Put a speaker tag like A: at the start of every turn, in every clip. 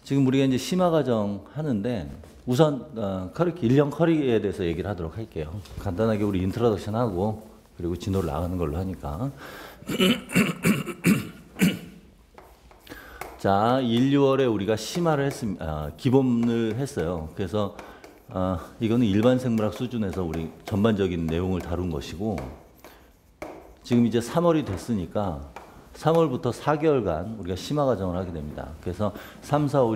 A: 지금 우리가 이제 심화과정 하는데 우선 일형 커리에 대해서 얘기를 하도록 할게요. 간단하게 우리 인트로덕션 하고 그리고 진도를 나가는 걸로 하니까. 자, 1, 2월에 우리가 심화를 했습니다. 기본을 했어요. 그래서 이거는 일반 생물학 수준에서 우리 전반적인 내용을 다룬 것이고, 지금 이제 3월이 됐으니까 3월부터 4개월간 우리가 심화 과정을 하게 됩니다. 그래서 3, 4, 5,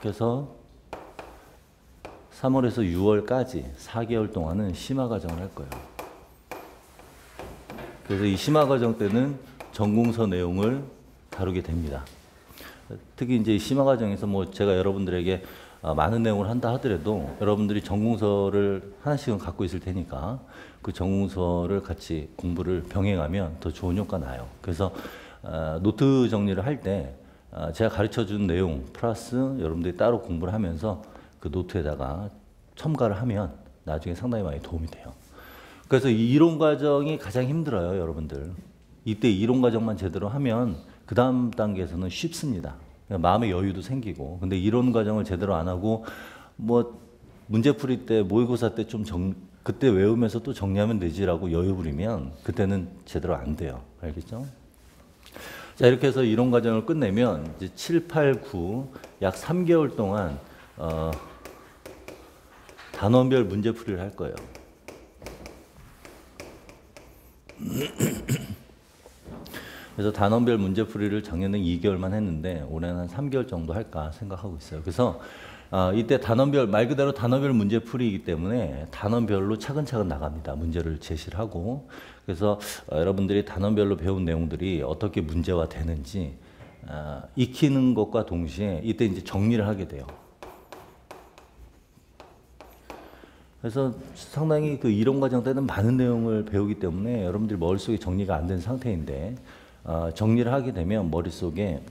A: 6에서 3월에서 6월까지 4개월 동안은 심화 과정을 할 거예요. 그래서 이 심화 과정 때는 전공서 내용을 다루게 됩니다. 특히 이제 이 심화 과정에서 뭐 제가 여러분들에게 많은 내용을 한다 하더라도 여러분들이 전공서를 하나씩은 갖고 있을 테니까 그 전공서를 같이 공부를 병행하면 더 좋은 효과가 나요. 그래서 노트 정리를 할 때 제가 가르쳐준 내용 플러스 여러분들이 따로 공부를 하면서 그 노트에다가 첨가를 하면 나중에 상당히 많이 도움이 돼요. 그래서 이 이론 과정이 가장 힘들어요, 여러분들. 이때 이론 과정만 제대로 하면 그 다음 단계에서는 쉽습니다. 마음의 여유도 생기고. 근데 이론 과정을 제대로 안 하고 뭐 문제 풀이 때 모의고사 때 좀 그때 외우면서 또 정리하면 되지라고 여유 부리면 그때는 제대로 안 돼요. 알겠죠? 자, 이렇게 해서 이론 과정을 끝내면 이제 7, 8, 9 약 3개월 동안 단원별 문제 풀이를 할 거예요. 그래서 단원별 문제풀이를 작년에 2개월만 했는데 올해는 한 3개월 정도 할까 생각하고 있어요. 그래서 이때 단원별, 말 그대로 단원별 문제풀이이기 때문에 단원별로 차근차근 나갑니다. 문제를 제시를 하고. 그래서 여러분들이 단원별로 배운 내용들이 어떻게 문제화 되는지 익히는 것과 동시에 이때 이제 정리를 하게 돼요. 그래서 상당히 그 이론 과정 때는 많은 내용을 배우기 때문에 여러분들이 머릿속에 정리가 안 된 상태인데 정리를 하게 되면 머릿속에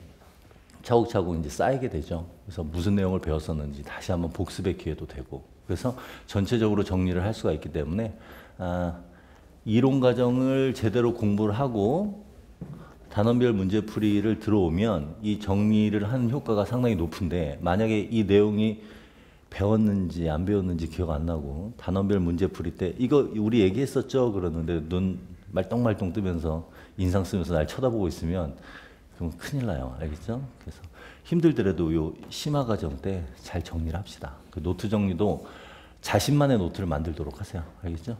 A: 차곡차곡 이제 쌓이게 되죠. 그래서 무슨 내용을 배웠었는지 다시 한번 복습의 기회도 되고, 그래서 전체적으로 정리를 할 수가 있기 때문에 이론 과정을 제대로 공부를 하고 단원별 문제풀이를 들어오면 이 정리를 하는 효과가 상당히 높은데, 만약에 이 내용이 배웠는지 안 배웠는지 기억 안 나고 단원별 문제풀이 때 이거 우리 얘기했었죠 그러는데 눈 말똥말똥 뜨면서 인상 쓰면서 날 쳐다보고 있으면 그럼 큰일 나요. 알겠죠? 그래서 힘들더라도 요 심화 과정 때 잘 정리를 합시다. 그 노트 정리도 자신만의 노트를 만들도록 하세요. 알겠죠?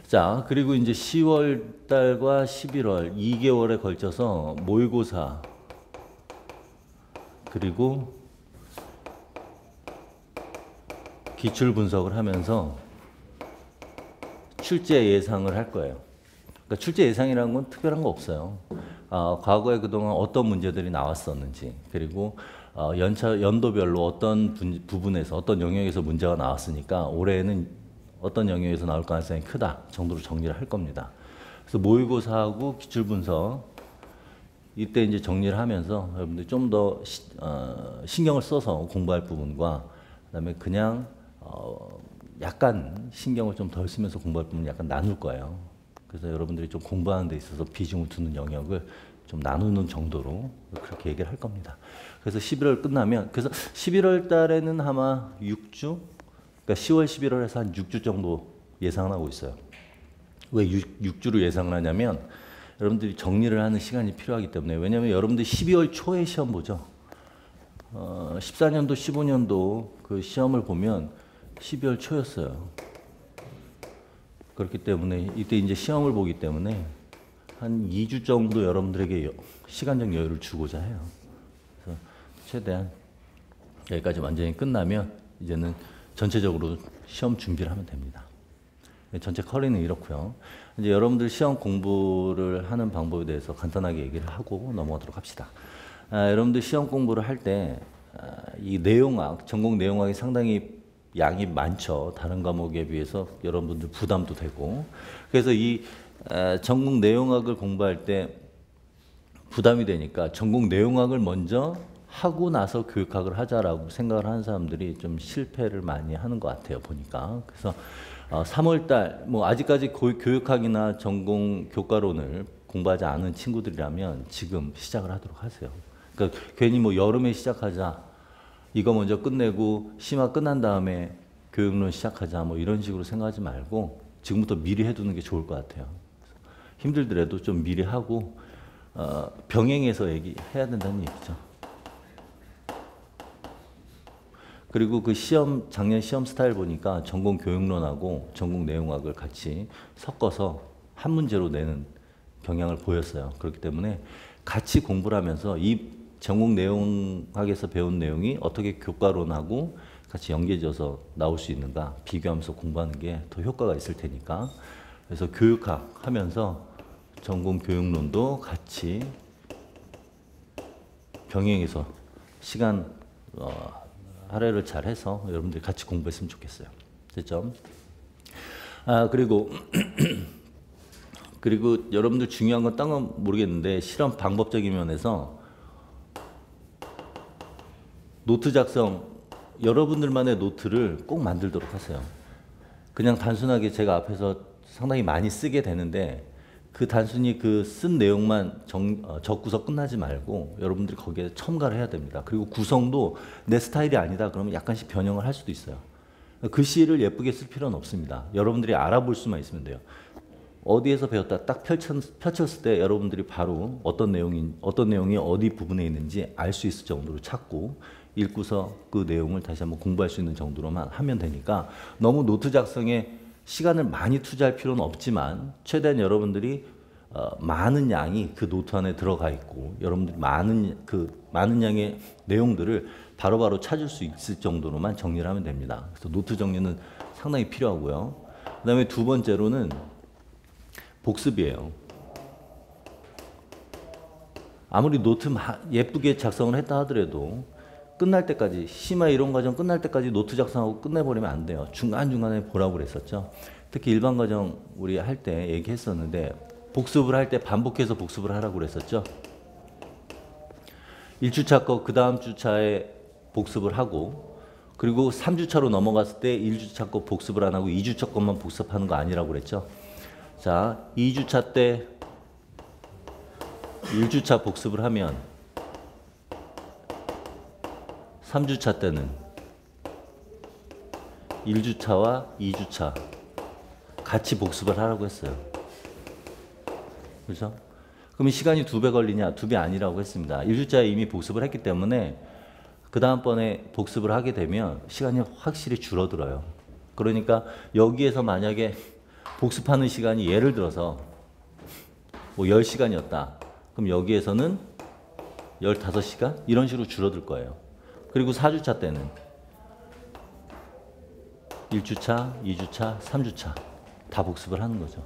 A: 자, 그리고 이제 10월 달과 11월 2개월에 걸쳐서 모의고사 그리고 기출 분석을 하면서 출제 예상을 할 거예요. 그러니까 출제 예상이라는 건 특별한 거 없어요. 과거에 그동안 어떤 문제들이 나왔었는지, 그리고 연도별로 어떤 부분에서 어떤 영역에서 문제가 나왔으니까 올해는 어떤 영역에서 나올 가능성이 크다 정도로 정리를 할 겁니다. 그래서 모의고사하고 기출 분석 이때 이제 정리를 하면서 여러분들이 좀 더 신경을 써서 공부할 부분과 그다음에 그냥 약간 신경을 좀 덜 쓰면서 공부할 부분 약간 나눌 거예요. 그래서 여러분들이 좀 공부하는 데 있어서 비중을 두는 영역을 좀 나누는 정도로 그렇게 얘기를 할 겁니다. 그래서 11월 끝나면, 그래서 11월 달에는 아마 6주, 그러니까 10월, 11월에서 한 6주 정도 예상을 하고 있어요. 왜 6주로 예상을 하냐면 여러분들이 정리를 하는 시간이 필요하기 때문에. 왜냐하면 여러분들이 12월 초에 시험 보죠. 14년도, 15년도 그 시험을 보면 12월 초였어요. 그렇기 때문에 이때 이제 시험을 보기 때문에 한 2주 정도 여러분들에게 시간적 여유를 주고자 해요. 그래서 최대한 여기까지 완전히 끝나면 이제는 전체적으로 시험 준비를 하면 됩니다. 전체 커리는 이렇고요. 이제 여러분들 시험 공부를 하는 방법에 대해서 간단하게 얘기를 하고 넘어가도록 합시다. 여러분들 시험 공부를 할 때 이 내용학, 전공 내용학이 상당히 양이 많죠. 다른 과목에 비해서 여러분들 부담도 되고. 그래서 이 전공 내용학을 공부할 때 부담이 되니까 전공 내용학을 먼저 하고 나서 교육학을 하자라고 생각을 하는 사람들이 좀 실패를 많이 하는 것 같아요, 보니까. 그래서 3월달, 뭐 아직까지 교육학이나 전공 교과론을 공부하지 않은 친구들이라면 지금 시작을 하도록 하세요. 그러니까 괜히 뭐 여름에 시작하자, 이거 먼저 끝내고 심화 끝난 다음에 교육론 시작하자, 뭐 이런 식으로 생각하지 말고 지금부터 미리 해두는 게 좋을 것 같아요. 힘들더라도 좀 미리 하고 병행해서 얘기해야 된다는 얘기죠. 그리고 그 작년 시험 스타일 보니까 전공 교육론하고 전공 내용학을 같이 섞어서 한 문제로 내는 경향을 보였어요. 그렇기 때문에 같이 공부를 하면서 이 전공 내용학에서 배운 내용이 어떻게 교과론하고 같이 연계져서 나올 수 있는가 비교하면서 공부하는 게 더 효과가 있을 테니까. 그래서 교육학 하면서 전공 교육론도 같이 병행해서 시간 할애를 잘 해서 여러분들이 같이 공부했으면 좋겠어요. 됐죠? 그리고 여러분들 중요한 건 딴 건 모르겠는데 실험 방법적인 면에서 노트 작성, 여러분들만의 노트를 꼭 만들도록 하세요. 그냥 단순하게 제가 앞에서 상당히 많이 쓰게 되는데 그 단순히 그 쓴 내용만 적고서 끝나지 말고 여러분들이 거기에 첨가를 해야 됩니다. 그리고 구성도 내 스타일이 아니다 그러면 약간씩 변형을 할 수도 있어요. 글씨를 예쁘게 쓸 필요는 없습니다. 여러분들이 알아볼 수만 있으면 돼요. 어디에서 배웠다 딱 펼쳤을 때 여러분들이 바로 어떤 내용이 어디 부분에 있는지 알 수 있을 정도로 찾고 읽고서 그 내용을 다시 한번 공부할 수 있는 정도로만 하면 되니까 너무 노트 작성에 시간을 많이 투자할 필요는 없지만 최대한 여러분들이 많은 양이 그 노트 안에 들어가 있고 여러분들이 많은 양의 내용들을 바로바로 찾을 수 있을 정도로만 정리를 하면 됩니다. 그래서 노트 정리는 상당히 필요하고요. 그 다음에 두 번째로는 복습이에요. 아무리 노트 예쁘게 작성을 했다 하더라도 끝날 때까지 심화 이론 과정 끝날 때까지 노트 작성하고 끝내버리면 안 돼요. 중간중간에 보라고 그랬었죠. 특히 일반 과정 우리 할 때 얘기했었는데 복습을 할 때 반복해서 복습을 하라고 그랬었죠. 1주차 거 그 다음 주차에 복습을 하고 그리고 3주차로 넘어갔을 때 1주차 거 복습을 안 하고 2주차 것만 복습하는 거 아니라고 그랬죠. 자, 2주차 때 1주차 복습을 하면 3주차 때는 1주차와 2주차 같이 복습을 하라고 했어요. 그렇죠? 그러면 시간이 2배 걸리냐? 2배 아니라고 했습니다. 1주차에 이미 복습을 했기 때문에 그 다음번에 복습을 하게 되면 시간이 확실히 줄어들어요. 그러니까 여기에서 만약에 복습하는 시간이 예를 들어서 뭐 10시간이었다. 그럼 여기에서는 15시간? 이런 식으로 줄어들 거예요. 그리고 4주차 때는 1주차, 2주차, 3주차 다 복습을 하는 거죠.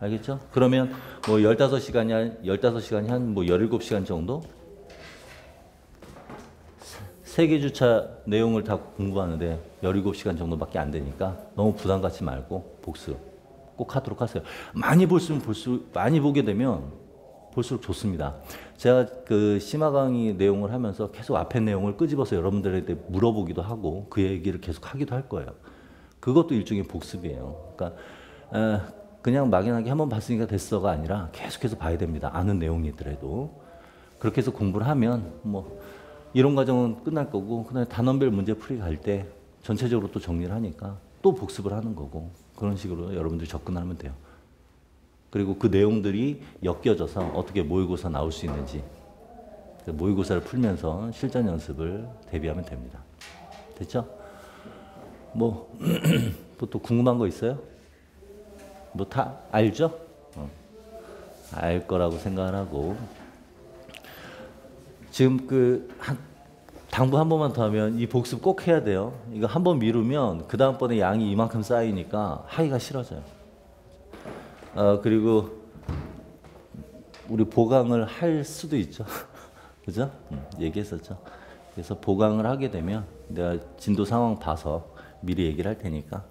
A: 알겠죠? 그러면 뭐 15시간이 한 뭐 17시간 정도? 3개 주차 내용을 다 공부하는데 17시간 정도밖에 안 되니까 너무 부담 갖지 말고 복습 꼭 하도록 하세요. 많이 보게 되면 볼수록 좋습니다. 제가 그 심화 강의 내용을 하면서 계속 앞에 내용을 끄집어서 여러분들한테 물어보기도 하고 그 얘기를 계속 하기도 할 거예요. 그것도 일종의 복습이에요. 그러니까 그냥 막연하게 한번 봤으니까 됐어가 아니라 계속해서 봐야 됩니다. 아는 내용이더라도. 그렇게 해서 공부를 하면 뭐 이론 과정은 끝날 거고 그다음에 단원별 문제 풀이 갈 때 전체적으로 또 정리를 하니까 또 복습을 하는 거고 그런 식으로 여러분들이 접근하면 돼요. 그리고 그 내용들이 엮여져서 어떻게 모의고사 나올 수 있는지 모의고사를 풀면서 실전 연습을 대비하면 됩니다. 됐죠? 뭐 또 궁금한 거 있어요? 뭐 다 알죠? 알 거라고 생각을 하고 지금 당부 한 번만 더 하면 이 복습 꼭 해야 돼요. 이거 한 번 미루면 그 다음번에 양이 이만큼 쌓이니까 하기가 싫어져요. 그리고 우리 보강을 할 수도 있죠. 그죠? 얘기했었죠. 그래서 보강을 하게 되면 내가 진도 상황 봐서 미리 얘기를 할 테니까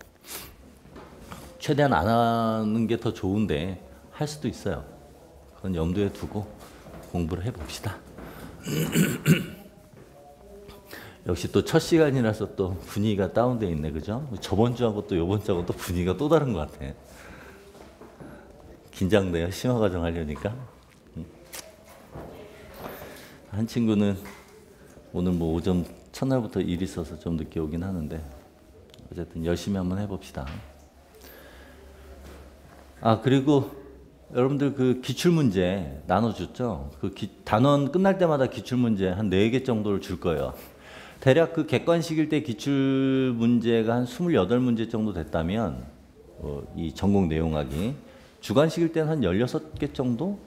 A: 최대한 안 하는 게 더 좋은데 할 수도 있어요. 그건 염두에 두고 공부를 해봅시다. 역시 또 첫 시간이라서 또 분위기가 다운돼 있네. 그죠? 저번 주하고 또 이번 주하고 또 분위기가 또 다른 것 같아. 긴장돼요. 심화 과정 하려니까. 한 친구는 오늘 뭐 오전 첫날부터 일이 있어서 좀 늦게 오긴 하는데 어쨌든 열심히 한번 해봅시다. 그리고 여러분들 그 기출문제 나눠줬죠? 그 단원 끝날 때마다 기출문제 한 4개 정도를 줄 거예요. 대략 그 객관식일 때 기출문제가 한 28문제 정도 됐다면 이 전공 내용하기 주관식일 때는 한 16개 정도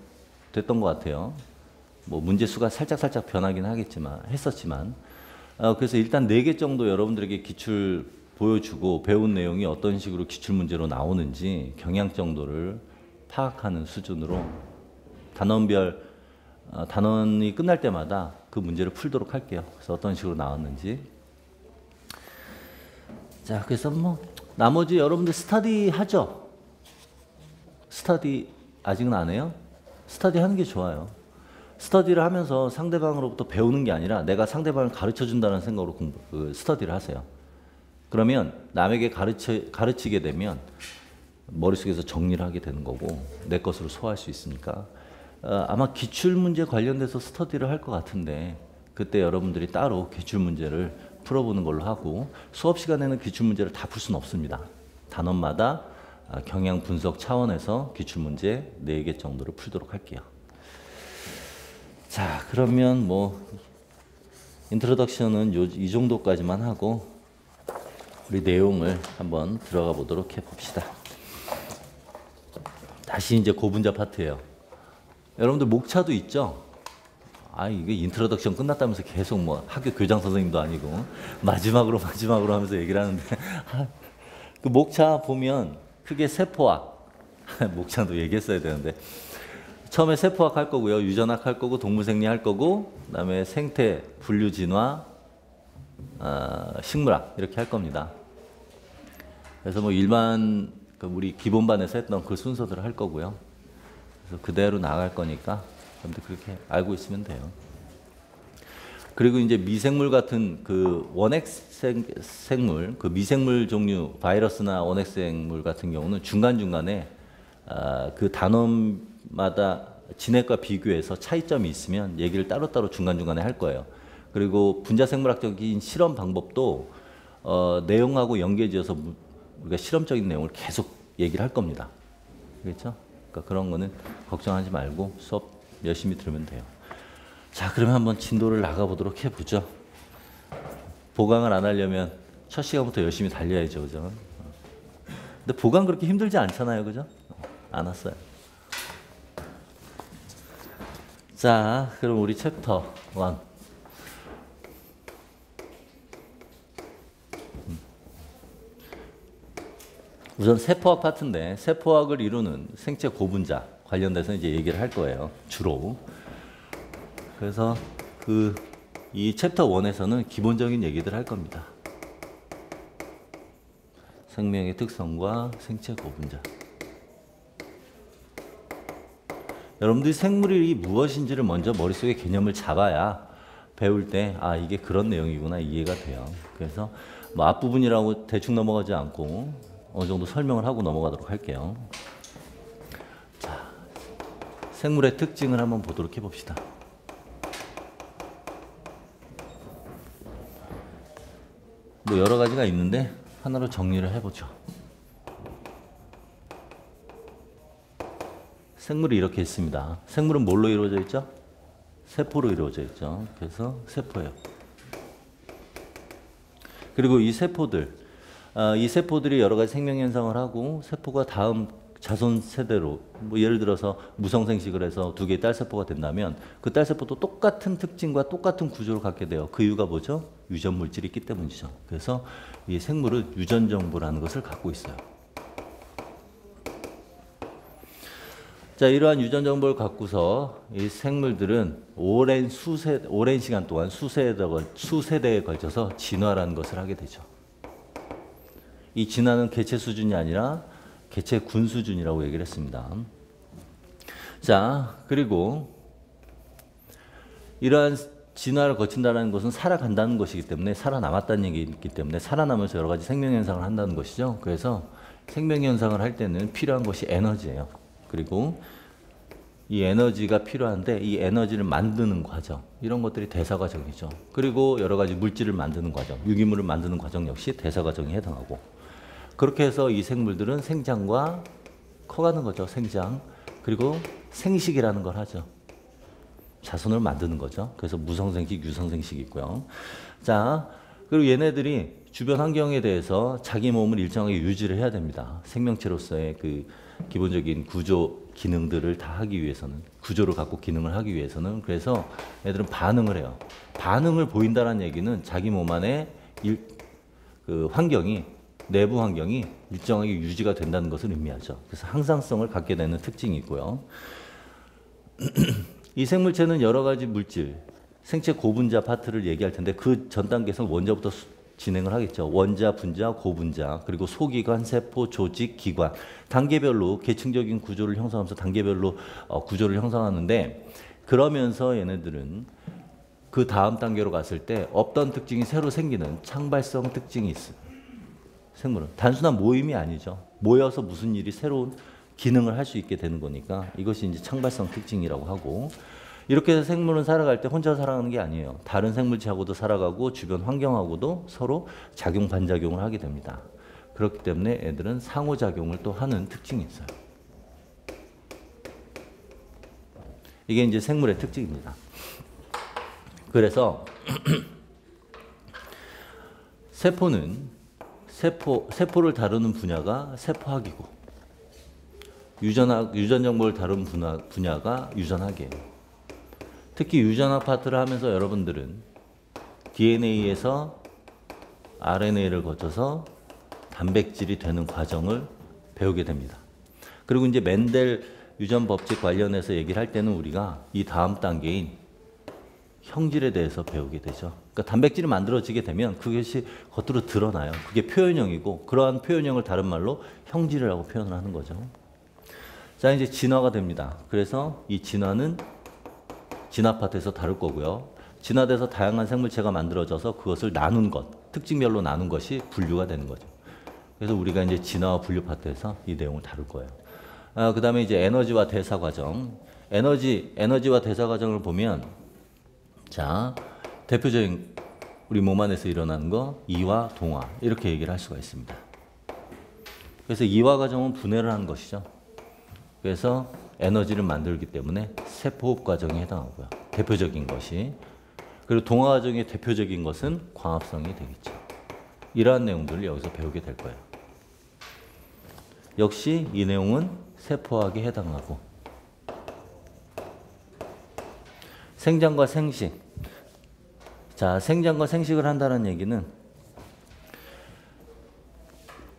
A: 됐던 것 같아요. 뭐 문제 수가 살짝 변하긴 했었지만 그래서 일단 4개 정도 여러분들에게 기출 보여주고 배운 내용이 어떤 식으로 기출문제로 나오는지 경향 정도를 파악하는 수준으로 단원별 단원이 끝날 때마다 그 문제를 풀도록 할게요. 그래서 어떤 식으로 나왔는지. 자, 그래서 뭐 나머지 여러분들 스터디 하죠? 스터디 아직은 안 해요? 스터디 하는 게 좋아요. 스터디를 하면서 상대방으로부터 배우는 게 아니라 내가 상대방을 가르쳐 준다는 생각으로 스터디를 하세요. 그러면 남에게 가르치게 되면 머릿속에서 정리를 하게 되는 거고 내 것으로 소화할 수 있으니까 아마 기출문제 관련돼서 스터디를 할 것 같은데 그때 여러분들이 따로 기출문제를 풀어보는 걸로 하고 수업 시간에는 기출문제를 다 풀 수는 없습니다. 단원마다 경향 분석 차원에서 기출문제 4개 정도를 풀도록 할게요. 자, 그러면 뭐 인트로덕션은 이 정도까지만 하고 우리 내용을 한번 들어가 보도록 해봅시다. 다시 이제 고분자 파트예요. 여러분들 목차도 있죠? 이게 인트로덕션 끝났다면서 계속 뭐 학교 교장 선생님도 아니고 마지막으로 하면서 얘기를 하는데 그 목차 보면 크게 세포학 목차도 얘기했어야 되는데 처음에 세포학 할 거고요. 유전학 할 거고 동물생리 할 거고 그다음에 생태, 분류 진화, 식물학 이렇게 할 겁니다. 그래서 뭐 일반 우리 기본반에서 했던 그 순서대로 할 거고요. 그래서 그대로 나갈 거니까 여러분들 그렇게 알고 있으면 돼요. 그리고 이제 미생물 같은 그 원핵생물, 그 미생물 종류, 바이러스나 원핵생물 같은 경우는 중간중간에 그 단원마다 진핵과 비교해서 차이점이 있으면 얘기를 따로따로 중간중간에 할 거예요. 그리고 분자생물학적인 실험 방법도 내용하고 연계지어서 우리가 실험적인 내용을 계속 얘기를 할 겁니다. 그렇죠? 그러니까 그런 거는 걱정하지 말고 수업 열심히 들으면 돼요. 자, 그러면 한번 진도를 나가보도록 해보죠. 보강을 안 하려면 첫 시간부터 열심히 달려야죠. 그죠? 근데 보강 그렇게 힘들지 않잖아요. 그죠? 안 왔어요. 자, 그럼 우리 챕터 1. 우선 세포학 파트인데 세포학을 이루는 생체 고분자 관련돼서 이제 얘기를 할 거예요. 주로. 그래서 이 챕터 1에서는 기본적인 얘기들 할 겁니다. 생명의 특성과 생체 고분자. 여러분들이 생물이 무엇인지를 먼저 머릿속에 개념을 잡아야 배울 때 이게 그런 내용이구나 이해가 돼요. 그래서 뭐 앞부분이라고 대충 넘어가지 않고 어느 정도 설명을 하고 넘어가도록 할게요. 자, 생물의 특징을 한번 보도록 해봅시다. 뭐 여러 가지가 있는데 하나로 정리를 해보죠. 생물이 이렇게 있습니다. 생물은 뭘로 이루어져 있죠? 세포로 이루어져 있죠. 그래서 세포예요. 그리고 이 세포들이 여러 가지 생명 현상을 하고 세포가 다음 자손 세대로 뭐 예를 들어서 무성생식을 해서 2개의 딸세포가 된다면 그 딸세포도 똑같은 특징과 똑같은 구조를 갖게 돼요. 그 이유가 뭐죠? 유전 물질이 있기 때문이죠. 그래서 이 생물은 유전 정보라는 것을 갖고 있어요. 자, 이러한 유전 정보를 갖고서 이 생물들은 오랜 시간 동안 수세대에 걸쳐서 진화라는 것을 하게 되죠. 이 진화는 개체 수준이 아니라 개체군 수준이라고 얘기를 했습니다. 자, 그리고 이러한 진화를 거친다는 것은 살아간다는 것이기 때문에 살아남았다는 얘기이기 때문에 살아남으면서 여러 가지 생명현상을 한다는 것이죠. 그래서 생명현상을 할 때는 필요한 것이 에너지예요. 그리고 이 에너지가 필요한데 이 에너지를 만드는 과정, 이런 것들이 대사 과정이죠. 그리고 여러 가지 물질을 만드는 과정, 유기물을 만드는 과정 역시 대사 과정에 해당하고, 그렇게 해서 이 생물들은 생장과 커가는 거죠. 생장. 그리고 생식이라는 걸 하죠. 자손을 만드는 거죠. 그래서 무성생식, 유성생식이 있고요. 자, 그리고 얘네들이 주변 환경에 대해서 자기 몸을 일정하게 유지를 해야 됩니다. 생명체로서의 그 기본적인 구조 기능들을 다 하기 위해서는, 구조를 갖고 기능을 하기 위해서는. 그래서 애들은 반응을 해요. 반응을 보인다는 얘기는 자기 몸 안에 그 환경이, 내부 환경이 일정하게 유지가 된다는 것을 의미하죠. 그래서 항상성을 갖게 되는 특징이 있고요. 이 생물체는 여러 가지 물질, 생체 고분자 파트를 얘기할 텐데 그 전 단계에서 원자부터 진행을 하겠죠. 원자, 분자, 고분자, 그리고 소기관, 세포, 조직, 기관. 단계별로 계층적인 구조를 형성하면서 단계별로 구조를 형성하는데, 그러면서 얘네들은 그 다음 단계로 갔을 때 없던 특징이 새로 생기는 창발성 특징이 있어요. 생물은 단순한 모임이 아니죠. 모여서 무슨 일이 새로운 기능을 할 수 있게 되는 거니까 이것이 이제 창발성 특징이라고 하고, 이렇게 해서 생물은 살아갈 때 혼자 살아가는 게 아니에요. 다른 생물체하고도 살아가고 주변 환경하고도 서로 작용 반작용을 하게 됩니다. 그렇기 때문에 애들은 상호작용을 또 하는 특징이 있어요. 이게 이제 생물의 특징입니다. 그래서 세포를 다루는 분야가 세포학이고, 유전 정보를 다루는 분야가 유전학이에요. 특히 유전학 파트를 하면서 여러분들은 DNA에서 RNA를 거쳐서 단백질이 되는 과정을 배우게 됩니다. 그리고 이제 멘델 유전 법칙 관련해서 얘기를 할 때는 우리가 이 다음 단계인 형질에 대해서 배우게 되죠. 그러니까 단백질이 만들어지게 되면 그것이 겉으로 드러나요. 그게 표현형이고, 그러한 표현형을 다른 말로 형질이라고 표현을 하는 거죠. 자, 이제 진화가 됩니다. 그래서 이 진화는 진화 파트에서 다룰 거고요. 진화돼서 다양한 생물체가 만들어져서 그것을 나눈 것, 특징별로 나눈 것이 분류가 되는 거죠. 그래서 우리가 이제 진화와 분류 파트에서 이 내용을 다룰 거예요. 그 다음에 이제 에너지와 대사 과정. 에너지와 대사 과정을 보면, 자, 대표적인 우리 몸 안에서 일어나는 거, 이와 동화, 이렇게 얘기를 할 수가 있습니다. 그래서 이와 과정은 분해를 하는 것이죠. 그래서 에너지를 만들기 때문에 세포호흡 과정에 해당하고요. 대표적인 것이. 그리고 동화 과정의 대표적인 것은 광합성이 되겠죠. 이러한 내용들을 여기서 배우게 될 거예요. 역시 이 내용은 세포학에 해당하고, 생장과 생식. 자, 생장과 생식을 한다는 얘기는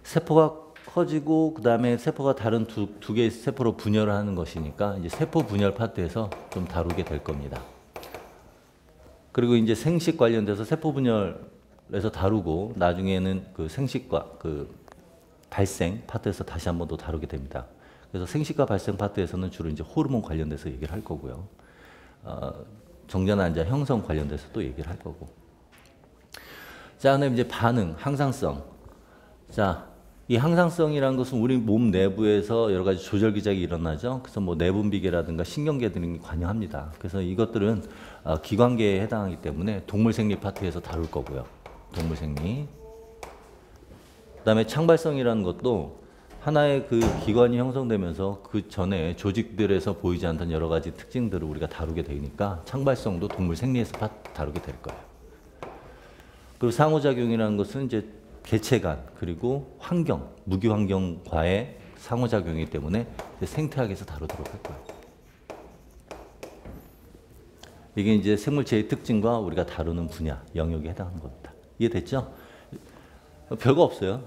A: 세포가 커지고 그 다음에 세포가 다른 두 개의 세포로 분열을 하는 것이니까 이제 세포 분열 파트에서 좀 다루게 될 겁니다. 그리고 이제 생식 관련돼서 세포 분열에서 다루고, 나중에는 그 생식과 그 발생 파트에서 다시 한 번 더 다루게 됩니다. 그래서 생식과 발생 파트에서는 주로 이제 호르몬 관련돼서 얘기를 할 거고요. 정자난자 형성 관련돼서 또 얘기를 할 거고. 자, 그다음에 이제 반응, 항상성. 자, 이 항상성이라는 것은 우리 몸 내부에서 여러 가지 조절 기작이 일어나죠. 그래서 뭐 내분비계라든가 신경계 등이 관여합니다. 그래서 이것들은 기관계에 해당하기 때문에 동물생리 파트에서 다룰 거고요. 동물생리. 그다음에 창발성이라는 것도 하나의 그 기관이 형성되면서 그 전에 조직들에서 보이지 않던 여러 가지 특징들을 우리가 다루게 되니까 창발성도 동물생리에서 다루게 될 거예요. 그리고 상호작용이라는 것은 이제 개체 간, 그리고 환경, 무기환경과의 상호작용이기 때문에 생태학에서 다루도록 할 거예요. 이게 이제 생물체의 특징과 우리가 다루는 분야, 영역에 해당하는 겁니다. 이해됐죠? 별거 없어요.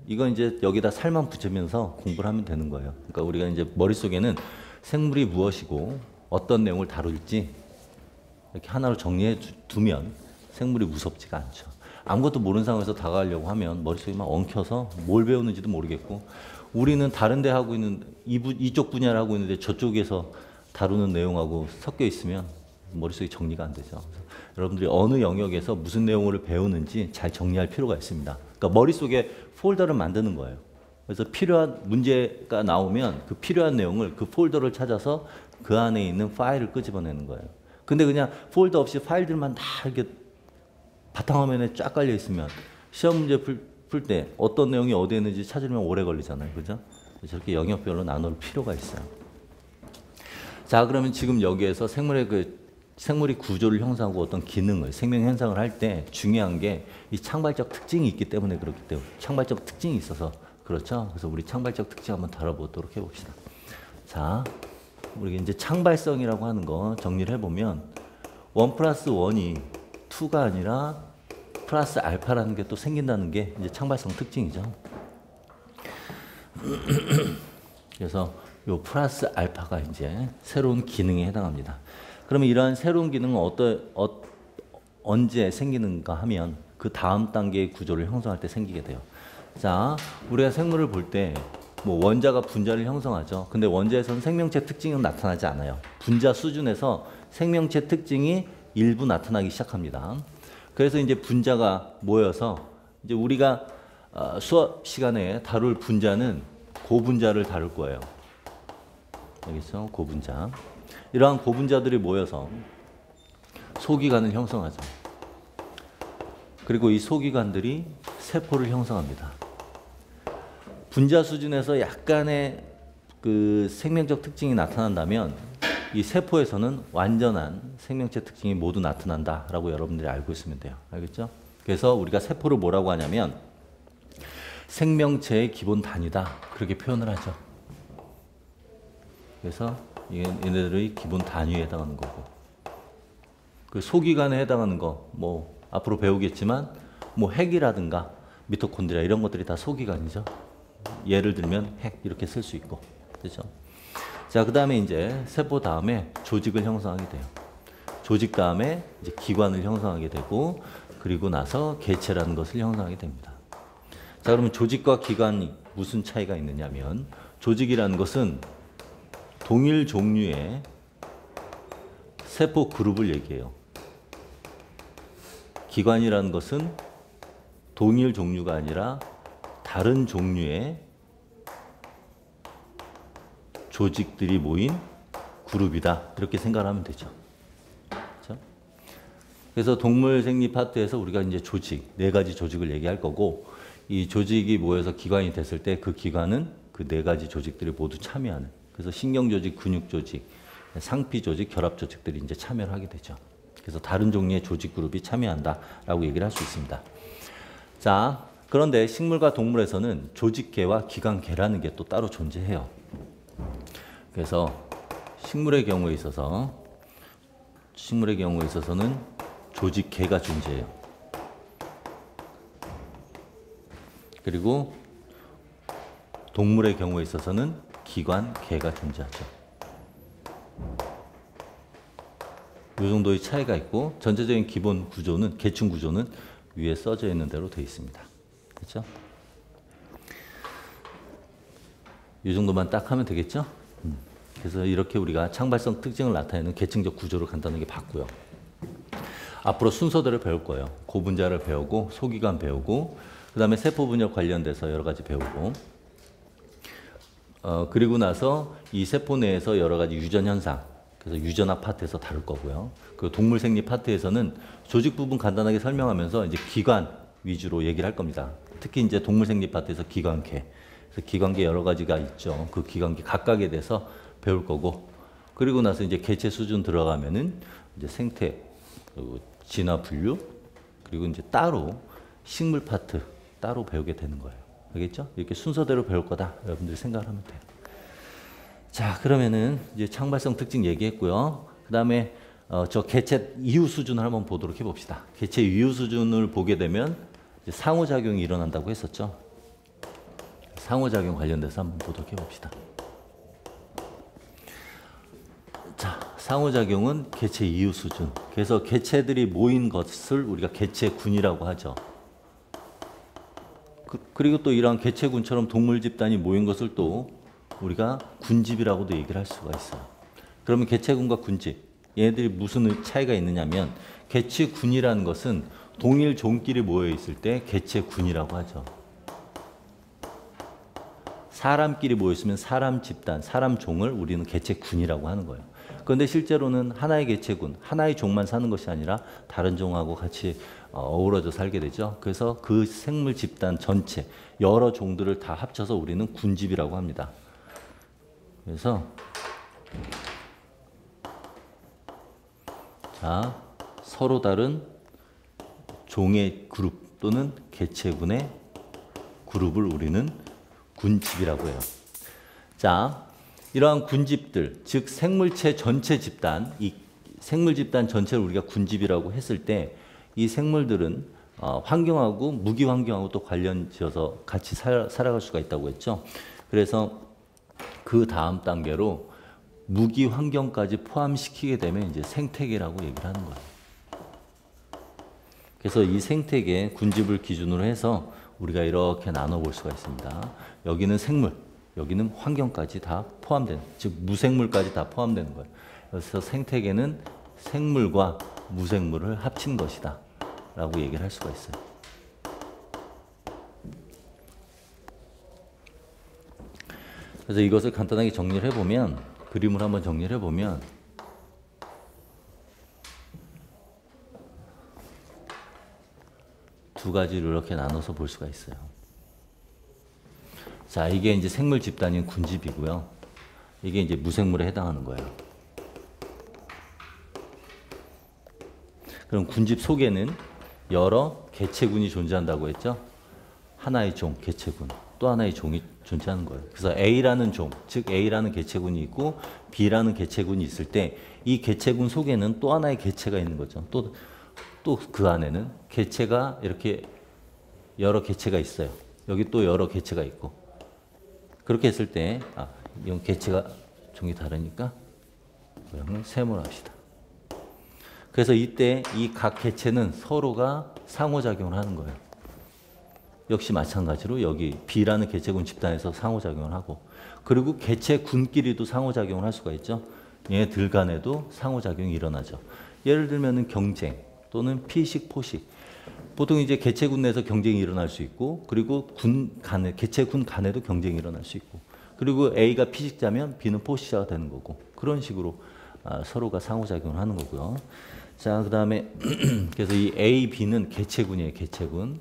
A: 이건 이제 여기다 살만 붙이면서 공부를 하면 되는 거예요. 그러니까 우리가 이제 머릿속에는 생물이 무엇이고 어떤 내용을 다룰지 이렇게 하나로 정리해 두면 생물이 무섭지가 않죠. 아무것도 모르는 상황에서 다가가려고 하면 머릿속이 막 엉켜서 뭘 배우는지도 모르겠고, 우리는 다른 데 하고 있는 이쪽 분야를 하고 있는데 저쪽에서 다루는 내용하고 섞여 있으면 머릿속이 정리가 안 되죠. 여러분들이 어느 영역에서 무슨 내용을 배우는지 잘 정리할 필요가 있습니다. 그러니까 머릿속에 폴더를 만드는 거예요. 그래서 필요한 문제가 나오면 그 필요한 내용을 그 폴더를 찾아서 그 안에 있는 파일을 끄집어내는 거예요. 근데 그냥 폴더 없이 파일들만 다 이렇게 바탕화면에 쫙 깔려 있으면 시험 문제 풀 때 어떤 내용이 어디에 있는지 찾으려면 오래 걸리잖아요. 그죠? 저렇게 영역별로 나눌 필요가 있어요. 자, 그러면 지금 여기에서 생물이 구조를 형성하고 어떤 기능을, 생명 현상을 할 때 중요한 게 이 창발적 특징이 있기 때문에 그렇기 때문에 창발적 특징이 있어서 그렇죠. 그래서 우리 창발적 특징 한번 다뤄보도록 해봅시다. 자, 우리 이제 창발성이라고 하는 거 정리를 해보면 1+1이 2가 아니라 플러스 알파라는 게 또 생긴다는 게 이제 창발성 특징이죠. 그래서 요 플러스 알파가 이제 새로운 기능에 해당합니다. 그러면 이러한 새로운 기능은 언제 생기는가 하면 그 다음 단계의 구조를 형성할 때 생기게 돼요. 자, 우리가 생물을 볼 때 뭐 원자가 분자를 형성하죠. 근데 원자에서는 생명체 특징은 나타나지 않아요. 분자 수준에서 생명체 특징이 일부 나타나기 시작합니다. 그래서 이제 분자가 모여서 이제 우리가 수업 시간에 다룰 분자는 고분자를 다룰 거예요. 알겠죠? 고분자. 이러한 고분자들이 모여서 소기관을 형성하죠. 그리고 이 소기관들이 세포를 형성합니다. 분자 수준에서 약간의 그 생명적 특징이 나타난다면 이 세포에서는 완전한 생명체 특징이 모두 나타난다라고 여러분들이 알고 있으면 돼요. 알겠죠? 그래서 우리가 세포를 뭐라고 하냐면 생명체의 기본 단위다. 그렇게 표현을 하죠. 그래서 얘네들의 기본 단위에 해당하는 거고. 그 소기관에 해당하는 거, 뭐 앞으로 배우겠지만 뭐 핵이라든가 미토콘드리아 이런 것들이 다 소기관이죠. 예를 들면 핵 이렇게 쓸 수 있고. 그렇죠? 자, 그 다음에 이제 세포 다음에 조직을 형성하게 돼요. 조직 다음에 이제 기관을 형성하게 되고, 그리고 나서 개체라는 것을 형성하게 됩니다. 자, 그러면 조직과 기관이 무슨 차이가 있느냐면, 조직이라는 것은 동일 종류의 세포 그룹을 얘기해요. 기관이라는 것은 동일 종류가 아니라 다른 종류의 조직들이 모인 그룹이다. 이렇게 생각하면 되죠. 그렇죠? 그래서 동물 생리 파트에서 우리가 이제 조직, 4가지 조직을 얘기할 거고, 이 조직이 모여서 기관이 됐을 때 그 기관은 그 4가지 조직들이 모두 참여하는. 그래서 신경조직, 근육조직, 상피조직, 결합조직들이 이제 참여를 하게 되죠. 그래서 다른 종류의 조직 그룹이 참여한다라고 얘기를 할 수 있습니다. 자, 그런데 식물과 동물에서는 조직계와 기관계라는 게 또 따로 존재해요. 그래서 식물의 경우에 있어서는 조직계가 존재해요. 그리고 동물의 경우에 있어서는 기관계가 존재하죠. 이 정도의 차이가 있고 전체적인 기본 구조는 계층 구조는 위에 써져 있는 대로 되어 있습니다. 그렇죠? 이 정도만 딱 하면 되겠죠? 그래서 이렇게 우리가 창발성 특징을 나타내는 계층적 구조를 간단하게 봤고요. 앞으로 순서대로 배울 거예요. 고분자를 배우고 소기관 배우고 그 다음에 세포 분열 관련돼서 여러 가지 배우고 그리고 나서 이 세포 내에서 여러 가지 유전 현상, 그래서 유전학 파트에서 다룰 거고요. 그 동물 생리 파트에서는 조직 부분 간단하게 설명하면서 이제 기관 위주로 얘기를 할 겁니다. 특히 이제 동물 생리 파트에서 기관계, 그래서 기관계 여러 가지가 있죠. 그 기관계 각각에 대해서 배울 거고, 그리고 나서 이제 개체 수준 들어가면은 이제 생태, 그리고 진화 분류, 그리고 이제 따로 식물 파트 따로 배우게 되는 거예요. 알겠죠? 이렇게 순서대로 배울 거다. 여러분들이 생각을 하면 돼요. 자, 그러면은 이제 창발성 특징 얘기했고요. 그 다음에 저 개체 이후 수준을 한번 보도록 해봅시다. 개체 이후 수준을 보게 되면 이제 상호작용이 일어난다고 했었죠. 상호작용 관련돼서 한번 보도록 해봅시다. 자, 상호작용은 개체 이후 수준. 그래서 개체들이 모인 것을 우리가 개체군이라고 하죠. 그리고 또 이러한 개체군처럼 동물 집단이 모인 것을 또 우리가 군집이라고도 얘기를 할 수가 있어요. 그러면 개체군과 군집, 얘네들이 무슨 차이가 있느냐면 개체군이라는 것은 동일 종끼리 모여 있을 때 개체군이라고 하죠. 사람끼리 모였으면 사람 집단, 사람 종을 우리는 개체군이라고 하는 거예요. 그런데 실제로는 하나의 개체군, 하나의 종만 사는 것이 아니라 다른 종하고 같이 어우러져 살게 되죠. 그래서 그 생물 집단 전체, 여러 종들을 다 합쳐서 우리는 군집이라고 합니다. 그래서 자, 서로 다른 종의 그룹 또는 개체군의 그룹을 우리는 군집이라고 해요. 자, 이러한 군집들, 즉 생물체 전체 집단, 이 생물 집단 전체를 우리가 군집이라고 했을 때 이 생물들은 환경하고 무기 환경하고 또 관련 지어서 같이 살아갈 수가 있다고 했죠. 그래서 그 다음 단계로 무기 환경까지 포함시키게 되면 이제 생태계라고 얘기를 하는 거예요. 그래서 이 생태계 군집을 기준으로 해서 우리가 이렇게 나눠볼 수가 있습니다. 여기는 생물, 여기는 환경까지 다 포함되는, 즉 무생물까지 다 포함되는 거예요. 그래서 생태계는 생물과 무생물을 합친 것이다 라고 얘기를 할 수가 있어요. 그래서 이것을 간단하게 정리를 해보면, 그림을 한번 정리를 해보면 두 가지로 이렇게 나눠서 볼 수가 있어요. 자, 이게 이제 생물 집단인 군집이고요. 이게 이제 무생물에 해당하는 거예요. 그럼 군집 속에는 여러 개체군이 존재한다고 했죠. 하나의 종, 개체군, 또 하나의 종이 존재하는 거예요. 그래서 A라는 종, 즉 A라는 개체군이 있고 B라는 개체군이 있을 때 이 개체군 속에는 또 하나의 개체가 있는 거죠. 또 그 안에는 개체가 이렇게 여러 개체가 있어요. 여기 또 여러 개체가 있고. 그렇게 했을 때, 이건 개체가 종이 다르니까 모양을 세모로 합시다. 그래서 이때 이 각 개체는 서로가 상호작용을 하는 거예요. 역시 마찬가지로 여기 B라는 개체군 집단에서 상호작용을 하고, 그리고 개체군끼리도 상호작용을 할 수가 있죠. 얘들 간에도 상호작용이 일어나죠. 예를 들면 경쟁 또는 피식, 포식. 보통 이제 개체군 내에서 경쟁이 일어날 수 있고, 그리고 개체군 간에도 경쟁이 일어날 수 있고, 그리고 A가 피식자면 B는 포식자가 되는 거고, 그런 식으로 서로가 상호작용을 하는 거고요. 자, 그 다음에 그래서 이 A, B는 개체군이에요. 개체군.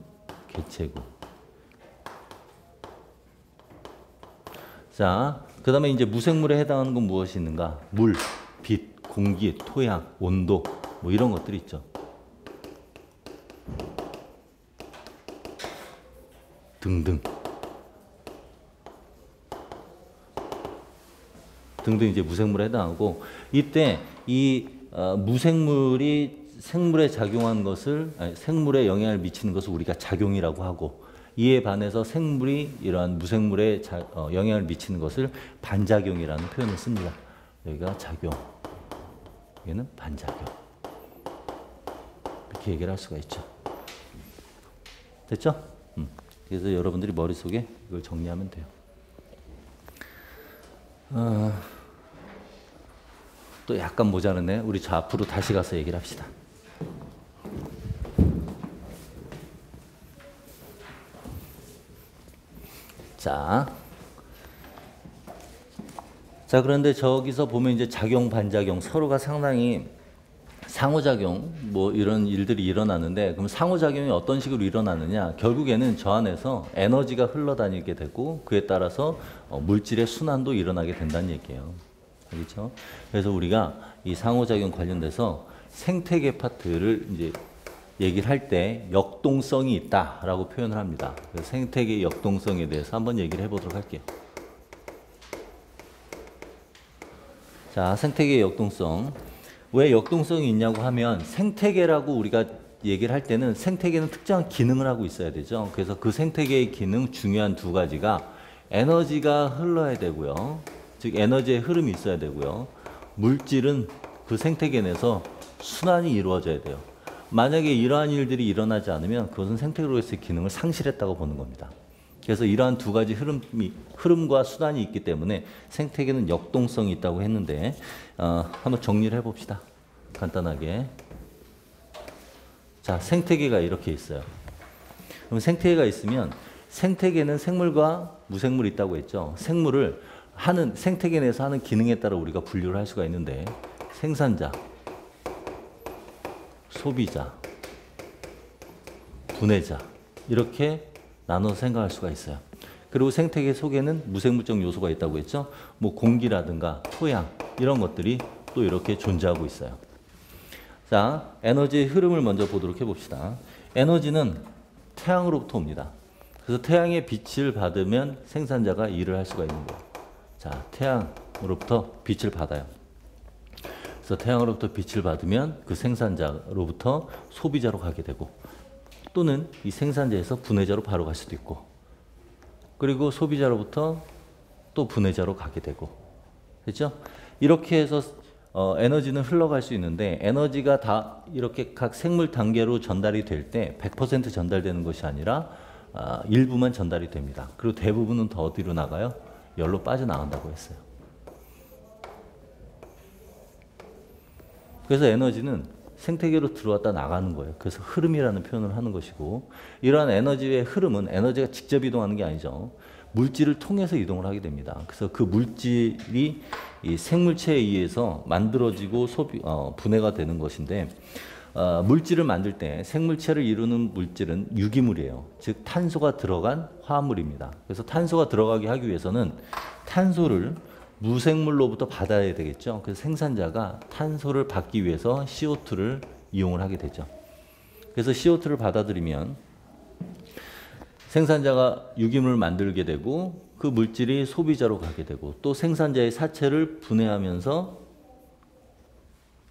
A: 자, 그 다음에 이제 무생물에 해당하는 건 무엇이 있는가? 물, 빛, 공기, 토양, 온도, 뭐 이런 것들이 있죠. 등등 이제 무생물에 해당하고, 이때 이 무생물이 생물에 작용한 것을, 생물에 영향을 미치는 것을 우리가 작용이라고 하고, 이에 반해서 생물이 이러한 무생물에 영향을 미치는 것을 반작용이라는 표현을 씁니다. 여기가 작용, 여기는 반작용. 이렇게 얘기를 할 수가 있죠. 됐죠? 그래서 여러분들이 머릿속에 이걸 정리하면 돼요. 또 약간 모자르네. 우리 저 앞으로 다시 가서 얘기를 합시다. 자, 그런데 저기서 보면 이제 작용, 반작용 서로가 상당히 상호작용 뭐 이런 일들이 일어나는데, 그럼 상호작용이 어떤 식으로 일어나느냐? 결국에는 저 안에서 에너지가 흘러다니게 되고, 그에 따라서 물질의 순환도 일어나게 된다는 얘기예요. 그렇죠? 그래서 우리가 이 상호작용 관련돼서 생태계 파트를 이제 얘기를 할 때 역동성이 있다라고 표현을 합니다. 그래서 생태계 역동성에 대해서 한번 얘기를 해보도록 할게요. 자, 생태계 역동성. 왜 역동성이 있냐고 하면, 생태계라고 우리가 얘기를 할 때는 생태계는 특정한 기능을 하고 있어야 되죠. 그래서 그 생태계의 기능 중요한 두 가지가 에너지가 흘러야 되고요. 즉 에너지의 흐름이 있어야 되고요. 물질은 그 생태계 내에서 순환이 이루어져야 돼요. 만약에 이러한 일들이 일어나지 않으면 그것은 생태계로서의 기능을 상실했다고 보는 겁니다. 그래서 이러한 두 가지 흐름과 순환이 있기 때문에 생태계는 역동성이 있다고 했는데, 한번 정리를 해봅시다. 간단하게. 자, 생태계가 이렇게 있어요. 그럼 생태계가 있으면 생태계는 생물과 무생물이 있다고 했죠. 생물을 생태계 내에서 하는 기능에 따라 우리가 분류를 할 수가 있는데 생산자, 소비자, 분해자 이렇게 나눠 생각할 수가 있어요. 그리고 생태계 속에는 무생물적 요소가 있다고 했죠. 뭐 공기라든가 토양 이런 것들이 또 이렇게 존재하고 있어요. 자, 에너지의 흐름을 먼저 보도록 해봅시다. 에너지는 태양으로부터 옵니다. 그래서 태양의 빛을 받으면 생산자가 일을 할 수가 있는 거예요. 자, 태양으로부터 빛을 받아요. 그래서 태양으로부터 빛을 받으면 그 생산자로부터 소비자로 가게 되고 또는 이 생산자에서 분해자로 바로 갈 수도 있고 그리고 소비자로부터 또 분해자로 가게 되고 그렇죠? 이렇게 해서 에너지는 흘러갈 수 있는데 에너지가 다 이렇게 각 생물 단계로 전달이 될 때 100% 전달되는 것이 아니라 일부만 전달이 됩니다. 그리고 대부분은 더 어디로 나가요? 열로 빠져나간다고 했어요. 그래서 에너지는 생태계로 들어왔다 나가는 거예요. 그래서 흐름이라는 표현을 하는 것이고 이러한 에너지의 흐름은 에너지가 직접 이동하는 게 아니죠. 물질을 통해서 이동을 하게 됩니다. 그래서 그 물질이 이 생물체에 의해서 만들어지고 분해가 되는 것인데 물질을 만들 때 생물체를 이루는 물질은 유기물이에요. 즉 탄소가 들어간 화합물입니다. 그래서 탄소가 들어가게 하기 위해서는 탄소를 무생물로부터 받아야 되겠죠. 그래서 생산자가 탄소를 받기 위해서 CO2를 이용을 하게 되죠. 그래서 CO2를 받아들이면 생산자가 유기물을 만들게 되고 그 물질이 소비자로 가게 되고 또 생산자의 사체를 분해하면서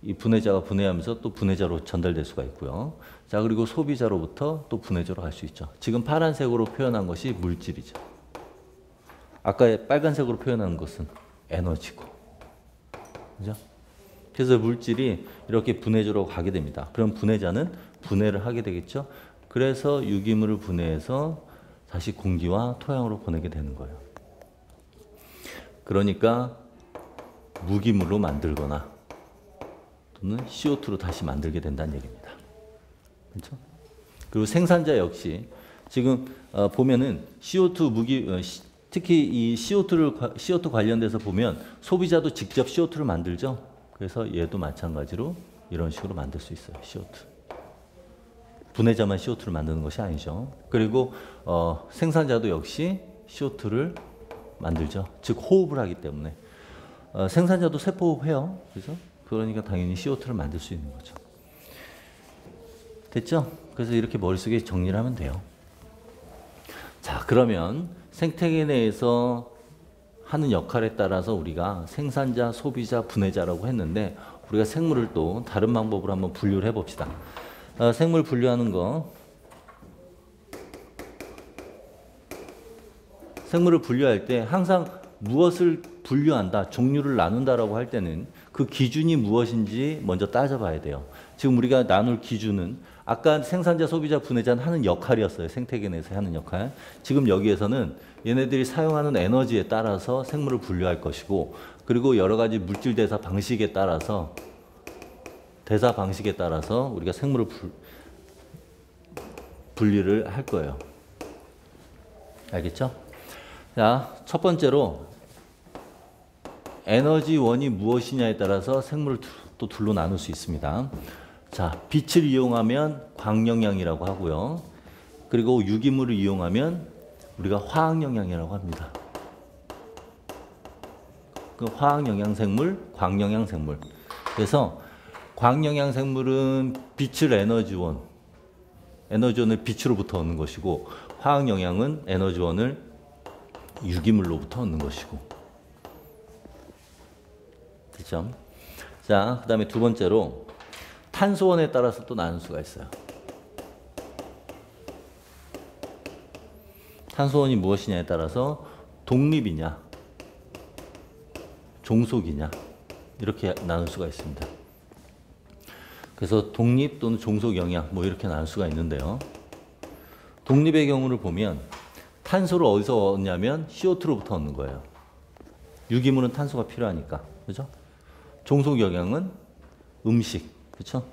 A: 이 분해자가 분해하면서 또 분해자로 전달될 수가 있고요. 자, 그리고 소비자로부터 또 분해자로 갈 수 있죠. 지금 파란색으로 표현한 것이 물질이죠. 아까 빨간색으로 표현한 것은 에너지고. 그죠? 그래서 물질이 이렇게 분해자로 가게 됩니다. 그럼 분해자는 분해를 하게 되겠죠. 그래서 유기물을 분해해서 다시 공기와 토양으로 보내게 되는 거예요. 그러니까 무기물로 만들거나 또는 CO2로 다시 만들게 된다는 얘기입니다. 그렇죠? 그리고 생산자 역시 지금 보면은 CO2 특히 이 CO2 관련돼서 보면 소비자도 직접 CO2를 만들죠. 그래서 얘도 마찬가지로 이런 식으로 만들 수 있어요. CO2. 분해자만 CO2를 만드는 것이 아니죠. 그리고 생산자도 역시 CO2를 만들죠. 즉 호흡을 하기 때문에 생산자도 세포호흡해요. 그죠? 그러니까 당연히 CO2를 만들 수 있는 거죠. 됐죠? 그래서 이렇게 머릿속에 정리를 하면 돼요. 자, 그러면 생태계 내에서 하는 역할에 따라서 우리가 생산자, 소비자, 분해자라고 했는데 우리가 생물을 또 다른 방법으로 한번 분류를 해봅시다. 생물 분류하는 거. 생물을 분류할 때 항상 무엇을 분류한다, 종류를 나눈다라고 할 때는 그 기준이 무엇인지 먼저 따져봐야 돼요. 지금 우리가 나눌 기준은 아까 생산자, 소비자, 분해자는 하는 역할이었어요. 생태계 내에서 하는 역할. 지금 여기에서는 얘네들이 사용하는 에너지에 따라서 생물을 분류할 것이고 그리고 여러 가지 물질 대사 방식에 따라서 우리가 생물을 분리를 할 거예요. 알겠죠? 자, 첫 번째로 에너지원이 무엇이냐에 따라서 생물을 또 둘로 나눌 수 있습니다. 자, 빛을 이용하면 광영양이라고 하고요. 그리고 유기물을 이용하면 우리가 화학영양이라고 합니다. 그 화학영양생물, 광영양생물. 그래서 광영양생물은 빛을 에너지원을 빛으로부터 얻는 것이고 화학영양은 에너지원을 유기물로부터 얻는 것이고. 그렇죠? 자, 그 다음에 두 번째로 탄소원에 따라서 또 나눌 수가 있어요. 탄소원이 무엇이냐에 따라서 독립이냐, 종속이냐 이렇게 나눌 수가 있습니다. 그래서 독립 또는 종속 영양 뭐 이렇게 나눌 수가 있는데요. 독립의 경우를 보면 탄소를 어디서 얻냐면 CO2로부터 얻는 거예요. 유기물은 탄소가 필요하니까. 그죠? 종속 영양은 음식. 그렇죠?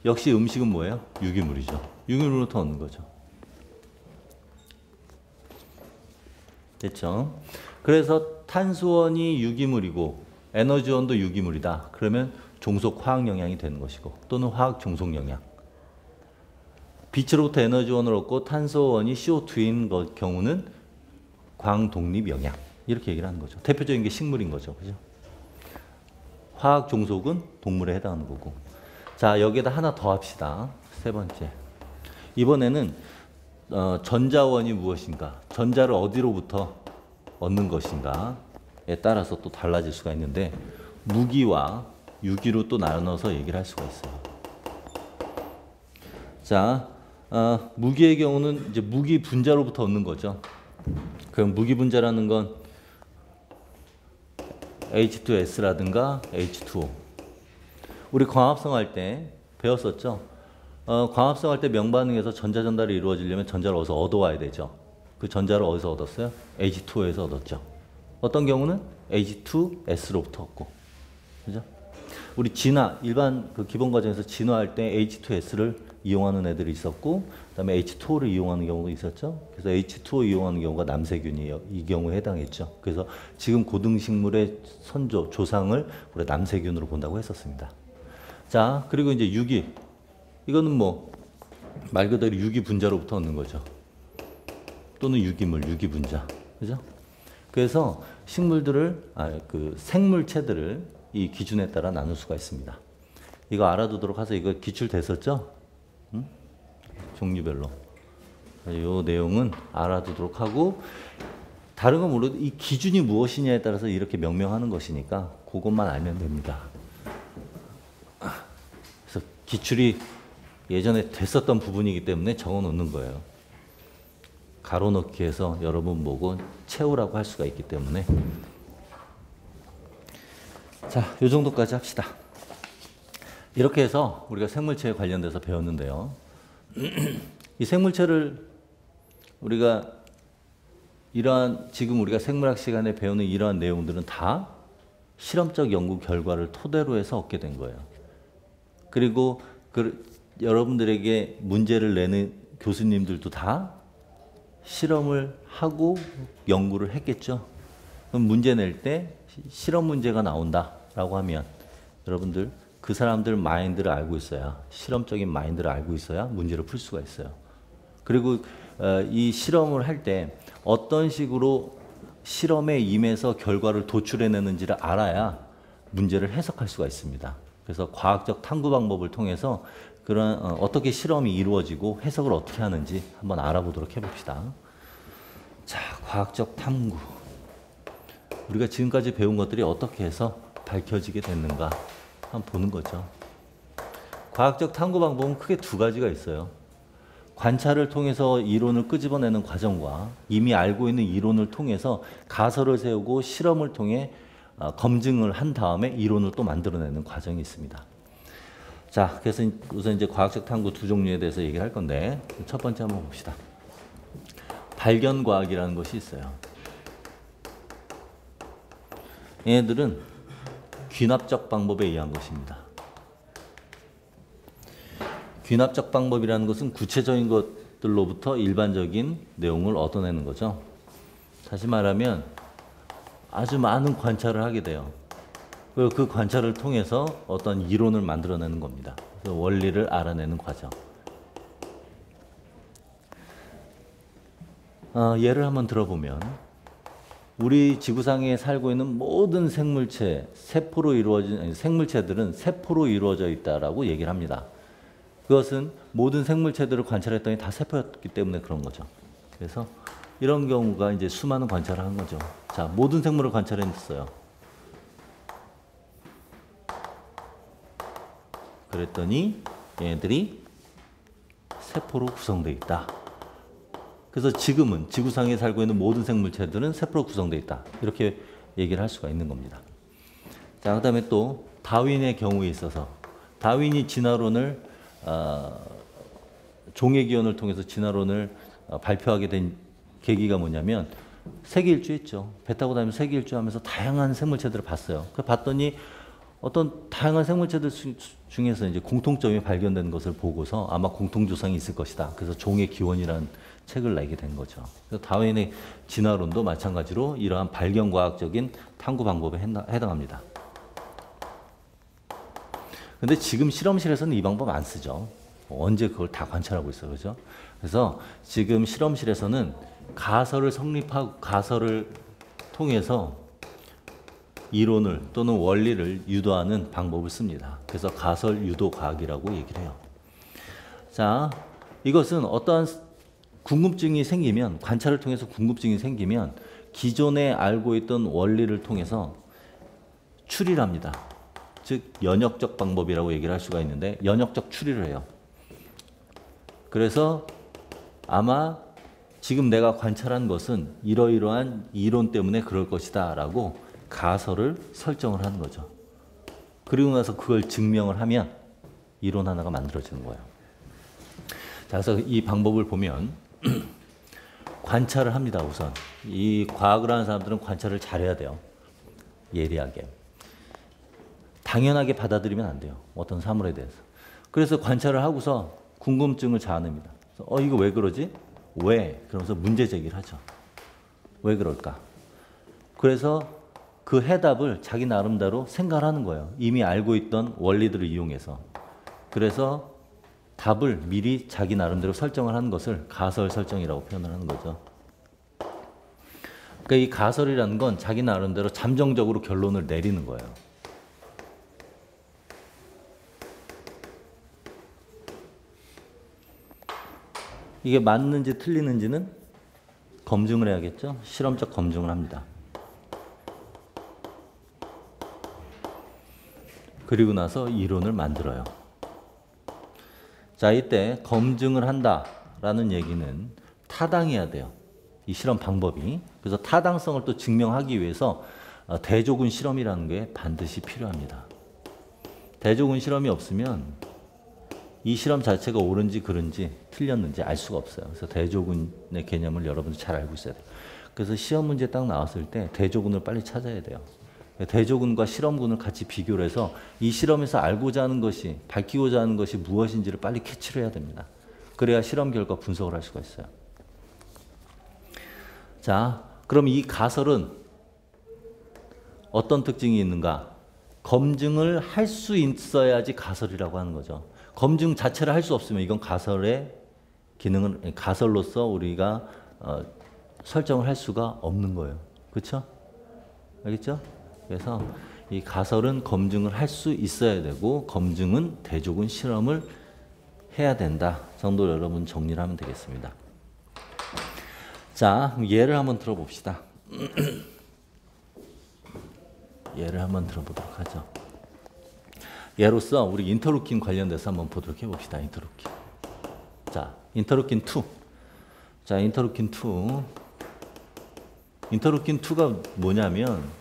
A: 역시 음식은 뭐예요? 유기물이죠. 유기물로부터 얻는 거죠. 됐죠? 그래서 탄소원이 유기물이고 에너지원도 유기물이다. 그러면 종속 화학 영양이 되는 것이고 또는 화학 종속 영양. 빛으로부터 에너지원을 얻고 탄소원이 CO2인 경우는 광독립 영양. 이렇게 얘기를 하는 거죠. 대표적인 게 식물인 거죠. 그죠? 화학 종속은 동물에 해당하는 거고. 자, 여기에다 하나 더 합시다. 세 번째. 이번에는 전자원이 무엇인가? 전자를 어디로부터 얻는 것인가에 따라서 또 달라질 수가 있는데 무기와 유기로 또 나눠서 얘기를 할 수가 있어요. 자, 무기의 경우는 이제 무기 분자로부터 얻는 거죠. 그럼 무기 분자라는 건 H2S라든가 H2O. 우리 광합성 할 때 배웠었죠. 광합성 할 때 명반응에서 전자 전달이 이루어지려면 전자를 어디서 얻어와야 되죠. 그 전자를 어디서 얻었어요? H2O에서 얻었죠. 어떤 경우는 H2S로부터 얻고. 그죠? 우리 진화, 일반 그 기본 과정에서 진화할 때 H2S를 이용하는 애들이 있었고, 그 다음에 H2O를 이용하는 경우가 있었죠. 그래서 H2O 이용하는 경우가 남세균이에요. 이 경우에 해당했죠. 그래서 지금 고등식물의 선조, 조상을 우리 남세균으로 본다고 했었습니다. 자, 그리고 이제 유기. 이거는 뭐, 말 그대로 유기 분자로부터 얻는 거죠. 또는 유기물, 유기 분자. 그죠? 그래서 식물들을, 그 생물체들을 이 기준에 따라 나눌 수가 있습니다. 이거 알아두도록 하세요. 이거 기출됐었죠? 응? 종류별로. 이 내용은 알아두도록 하고, 다른 건 모르도 이 기준이 무엇이냐에 따라서 이렇게 명명하는 것이니까 그것만 알면 됩니다. 그래서 기출이 예전에 됐었던 부분이기 때문에 적어 놓는 거예요. 가로 넣기 해서 여러분 보고 채우라고 할 수가 있기 때문에. 자, 요 정도까지 합시다. 이렇게 해서 우리가 생물체에 관련돼서 배웠는데요. 이 생물체를 우리가 이러한 지금 우리가 생물학 시간에 배우는 이러한 내용들은 다 실험적 연구 결과를 토대로 해서 얻게 된 거예요. 그리고 여러분들에게 문제를 내는 교수님들도 다 실험을 하고 연구를 했겠죠. 그럼 문제 낼 때 실험 문제가 나온다라고 하면 여러분들 그 사람들 마인드를 알고 있어야, 실험적인 마인드를 알고 있어야 문제를 풀 수가 있어요. 그리고 이 실험을 할 때 어떤 식으로 실험에 임해서 결과를 도출해내는지를 알아야 문제를 해석할 수가 있습니다. 그래서 과학적 탐구 방법을 통해서 그런 어떻게 실험이 이루어지고 해석을 어떻게 하는지 한번 알아보도록 해봅시다. 자, 과학적 탐구. 우리가 지금까지 배운 것들이 어떻게 해서 밝혀지게 됐는가 한번 보는 거죠. 과학적 탐구 방법은 크게 두 가지가 있어요. 관찰을 통해서 이론을 끄집어내는 과정과 이미 알고 있는 이론을 통해서 가설을 세우고 실험을 통해 검증을 한 다음에 이론을 또 만들어내는 과정이 있습니다. 자, 그래서 우선 이제 과학적 탐구 두 종류에 대해서 얘기를 할 건데 첫 번째 한번 봅시다. 발견 과학이라는 것이 있어요. 얘네들은 귀납적 방법에 의한 것입니다. 귀납적 방법이라는 것은 구체적인 것들로부터 일반적인 내용을 얻어내는 거죠. 다시 말하면 아주 많은 관찰을 하게 돼요. 그리고 그 관찰을 통해서 어떤 이론을 만들어내는 겁니다. 그래서 원리를 알아내는 과정. 예를 한번 들어보면 우리 지구상에 살고 있는 모든 생물체, 세포로 이루어진 생물체들은 세포로 이루어져 있다라고 얘기를 합니다. 그것은 모든 생물체들을 관찰했더니 다 세포였기 때문에 그런 거죠. 그래서 이런 경우가 이제 수많은 관찰을 한 거죠. 자, 모든 생물을 관찰했어요. 그랬더니 얘네들이 세포로 구성되어 있다. 그래서 지금은 지구상에 살고 있는 모든 생물체들은 세포로 구성되어 있다. 이렇게 얘기를 할 수가 있는 겁니다. 자, 그 다음에 또 다윈의 경우에 있어서 다윈이 진화론을 종의 기원을 통해서 진화론을 발표하게 된 계기가 뭐냐면 세계 일주했죠. 배 타고 다니면서 세계 일주하면서 다양한 생물체들을 봤어요. 그 봤더니 어떤 다양한 생물체들 중에서 이제 공통점이 발견된 것을 보고서 아마 공통조상이 있을 것이다. 그래서 종의 기원이라는 책을 내게 된 거죠. 그래서 다윈의 진화론도 마찬가지로 이러한 발견과학적인 탐구 방법에 해당합니다. 근데 지금 실험실에서는 이 방법 안 쓰죠. 언제 그걸 다 관찰하고 있어요. 그죠? 그래서 지금 실험실에서는 가설을 가설을 통해서 이론을 또는 원리를 유도하는 방법을 씁니다. 그래서 가설 유도 과학이라고 얘기를 해요. 자, 이것은 어떠한 궁금증이 생기면, 관찰을 통해서 궁금증이 생기면 기존에 알고 있던 원리를 통해서 추리를 합니다. 즉 연역적 방법이라고 얘기를 할 수가 있는데 연역적 추리를 해요. 그래서 아마 지금 내가 관찰한 것은 이러이러한 이론 때문에 그럴 것이다 라고 가설을 설정을 하는 거죠. 그리고 나서 그걸 증명을 하면 이론 하나가 만들어지는 거예요. 자, 그래서 이 방법을 보면 관찰을 합니다. 우선 이 과학을 하는 사람들은 관찰을 잘해야 돼요. 예리하게. 당연하게 받아들이면 안 돼요. 어떤 사물에 대해서. 그래서 관찰을 하고서 궁금증을 자아냅니다. 이거 왜 그러지? 왜? 그러면서 문제 제기를 하죠. 왜 그럴까? 그래서 그 해답을 자기 나름대로 생각하는 거예요. 이미 알고 있던 원리들을 이용해서. 그래서 답을 미리 자기 나름대로 설정을 하는 것을 가설 설정이라고 표현을 하는 거죠. 그러니까 이 가설이라는 건 자기 나름대로 잠정적으로 결론을 내리는 거예요. 이게 맞는지 틀리는지는 검증을 해야겠죠. 실험적 검증을 합니다. 그리고 나서 이론을 만들어요. 자, 이때 검증을 한다라는 얘기는 타당해야 돼요. 이 실험 방법이. 그래서 타당성을 또 증명하기 위해서 대조군 실험이라는 게 반드시 필요합니다. 대조군 실험이 없으면 이 실험 자체가 옳은지 그른지 틀렸는지 알 수가 없어요. 그래서 대조군의 개념을 여러분들 잘 알고 있어야 돼요. 그래서 시험 문제 딱 나왔을 때 대조군을 빨리 찾아야 돼요. 대조군과 실험군을 같이 비교를 해서 이 실험에서 알고자 하는 것이, 밝히고자 하는 것이 무엇인지를 빨리 캐치를 해야 됩니다. 그래야 실험 결과 분석을 할 수가 있어요. 자, 그럼 이 가설은 어떤 특징이 있는가? 검증을 할 수 있어야지 가설이라고 하는 거죠. 검증 자체를 할 수 없으면 이건 가설의 기능은, 가설로서 우리가 설정을 할 수가 없는 거예요. 그렇죠? 알겠죠? 그래서 이 가설은 검증을 할 수 있어야 되고 검증은 대조군 실험을 해야 된다 정도로 여러분 정리를 하면 되겠습니다. 자, 예를 한번 들어봅시다. 예를 한번 들어보도록 하죠. 예로서 우리 인터루킨 관련돼서 한번 보도록 해봅시다. 인터루킨. 자, 인터루킨 2. 자, 인터루킨 2. 인터루킨 2가 뭐냐면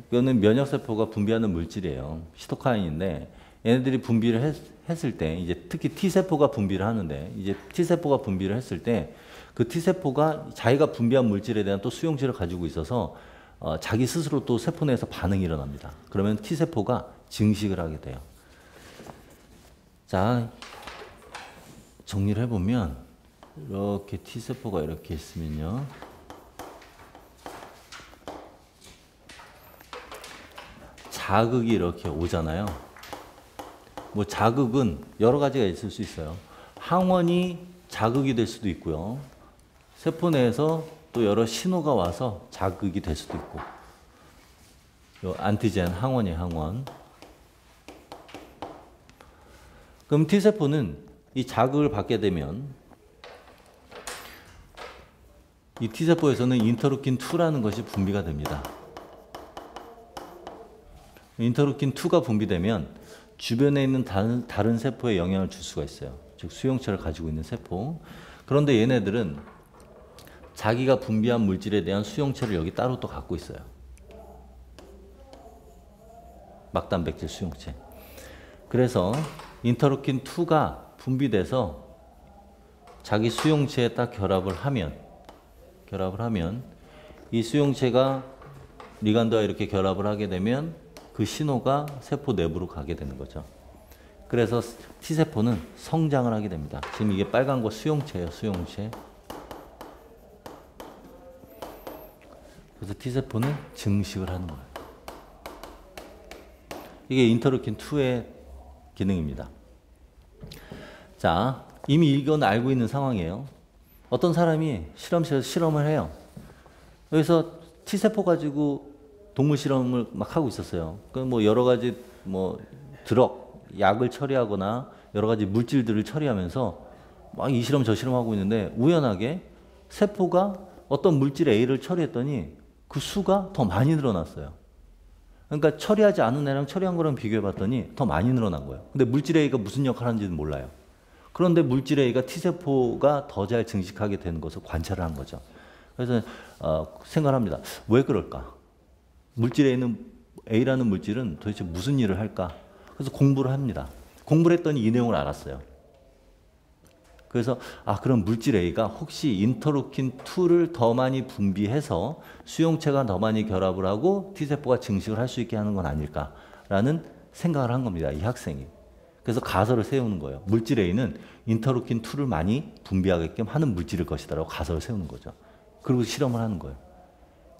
A: 이거는 면역세포가 분비하는 물질이에요. 시토카인인데 얘네들이 분비를 했을 때 이제 특히 T세포가 분비를 하는데 이제 T세포가 분비를 했을 때 그 T세포가 자기가 분비한 물질에 대한 또 수용체를 가지고 있어서 자기 스스로 또 세포 내에서 반응이 일어납니다. 그러면 T세포가 증식을 하게 돼요. 자, 정리를 해보면 이렇게 T세포가 이렇게 있으면요. 자극이 이렇게 오잖아요. 뭐 자극은 여러 가지가 있을 수 있어요. 항원이 자극이 될 수도 있고요. 세포 내에서 또 여러 신호가 와서 자극이 될 수도 있고. 요 안티젠, 항원이 항원. 그럼 T세포는 이 자극을 받게 되면 이 T세포에서는 인터루킨 2라는 것이 분비가 됩니다. 인터루킨 2가 분비되면 주변에 있는 다른 세포에 영향을 줄 수가 있어요. 즉 수용체를 가지고 있는 세포. 그런데 얘네들은 자기가 분비한 물질에 대한 수용체를 여기 따로 또 갖고 있어요. 막단백질 수용체. 그래서 인터루킨 2가 분비돼서 자기 수용체에 딱 결합을 하면 이 수용체가 리간드와 이렇게 결합을 하게 되면 그 신호가 세포 내부로 가게 되는 거죠. 그래서 T세포는 성장을 하게 됩니다. 지금 이게 빨간 거 수용체예요, 수용체. 그래서 T세포는 증식을 하는 거예요. 이게 인터루킨2의 기능입니다. 자, 이미 이건 알고 있는 상황이에요. 어떤 사람이 실험실에서 실험을 해요. 여기서 T세포 가지고 동물 실험을 막 하고 있었어요. 그 뭐 여러 가지 뭐 드럭, 약을 처리하거나 여러 가지 물질들을 처리하면서 막 이 실험 저 실험하고 있는데 우연하게 세포가 어떤 물질 A를 처리했더니 그 수가 더 많이 늘어났어요. 그러니까 처리하지 않은 애랑 처리한 거랑 비교해 봤더니 더 많이 늘어난 거예요. 근데 물질 A가 무슨 역할을 하는지는 몰라요. 그런데 물질 A가 T세포가 더 잘 증식하게 되는 것을 관찰을 한 거죠. 그래서 생각을 합니다. 왜 그럴까? 물질 A라는 물질은 도대체 무슨 일을 할까? 그래서 공부를 합니다. 공부를 했더니 이 내용을 알았어요. 그래서 그럼 물질 A가 혹시 인터루킨2를 더 많이 분비해서 수용체가 더 많이 결합을 하고 T세포가 증식을 할 수 있게 하는 건 아닐까라는 생각을 한 겁니다. 이 학생이. 그래서 가설을 세우는 거예요. 물질 A는 인터루킨2를 많이 분비하게끔 하는 물질일 것이다라고 가설을 세우는 거죠. 그리고 실험을 하는 거예요.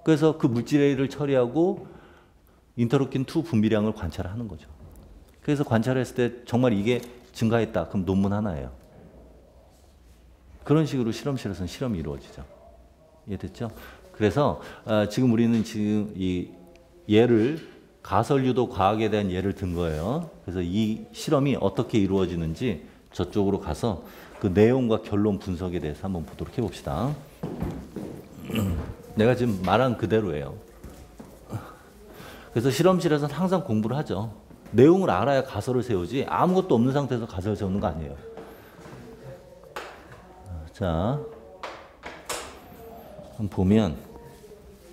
A: 그래서 그 물질 A를 처리하고 인터루킨2 분비량을 관찰하는 거죠. 그래서 관찰했을 때 정말 이게 증가했다. 그럼 논문 하나예요. 그런 식으로 실험실에서는 실험이 이루어지죠. 이해됐죠? 그래서 지금 우리는 지금 이 예를 가설 유도 과학에 대한 예를 든 거예요. 그래서 이 실험이 어떻게 이루어지는지 저쪽으로 가서 그 내용과 결론 분석에 대해서 한번 보도록 해봅시다. 내가 지금 말한 그대로예요. 그래서 실험실에서는 항상 공부를 하죠. 내용을 알아야 가설을 세우지 아무것도 없는 상태에서 가설을 세우는 거 아니에요. 자, 보면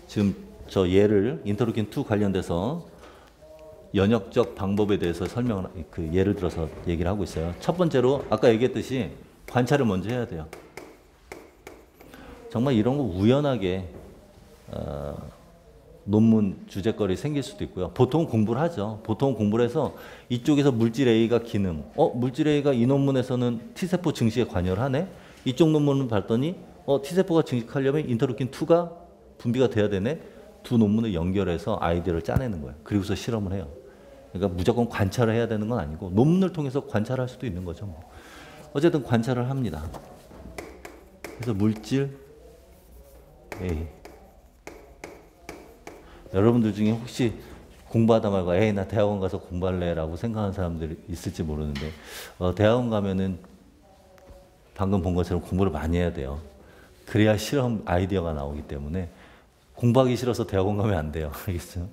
A: 지금 저 예를 인터루킨2 관련돼서 연역적 방법에 대해서 설명을 그 예를 들어서 얘기를 하고 있어요. 첫 번째로 아까 얘기했듯이 관찰을 먼저 해야 돼요. 정말 이런 거 우연하게 논문 주제거리 생길 수도 있고요. 보통은 공부를 하죠. 보통은 공부를 해서 이쪽에서 물질 A가 기능, 물질 A가 이 논문에서는 T세포 증식에 관여를 하네. 이쪽 논문을 봤더니 T세포가 증식하려면 인터루킨2가 분비가 돼야 되네. 두 논문을 연결해서 아이디어를 짜내는 거예요. 그리고서 실험을 해요. 그러니까 무조건 관찰을 해야 되는 건 아니고 논문을 통해서 관찰할 수도 있는 거죠. 뭐. 어쨌든 관찰을 합니다. 그래서 물질 A. 여러분들 중에 혹시 공부하다 말고 나 대학원 가서 공부할래 라고 생각하는 사람들이 있을지 모르는데 대학원 가면은 방금 본 것처럼 공부를 많이 해야 돼요. 그래야 실험 아이디어가 나오기 때문에 공부하기 싫어서 대학원 가면 안 돼요. 알겠어요?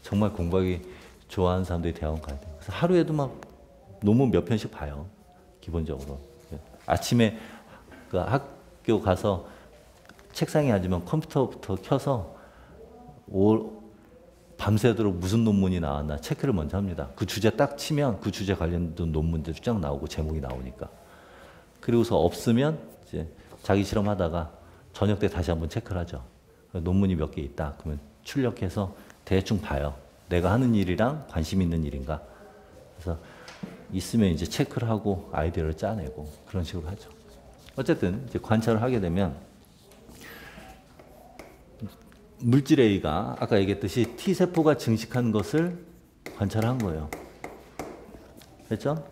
A: 정말 공부하기 좋아하는 사람들이 대학원 가야 돼요. 그래서 하루에도 막 논문 몇 편씩 봐요. 기본적으로. 아침에 그 학교 가서 책상에 앉으면 컴퓨터부터 켜서 밤새도록 무슨 논문이 나왔나 체크를 먼저 합니다. 그 주제 딱 치면 그 주제 관련된 논문들이 쫙 나오고 제목이 나오니까. 그리고서 없으면 이제 자기 실험하다가 저녁 때 다시 한번 체크를 하죠. 논문이 몇 개 있다. 그러면 출력해서 대충 봐요. 내가 하는 일이랑 관심 있는 일인가. 그래서 있으면 이제 체크를 하고 아이디어를 짜내고 그런 식으로 하죠. 어쨌든 이제 관찰을 하게 되면 물질 A가 아까 얘기했듯이 T세포가 증식한 것을 관찰한 거예요. 됐죠?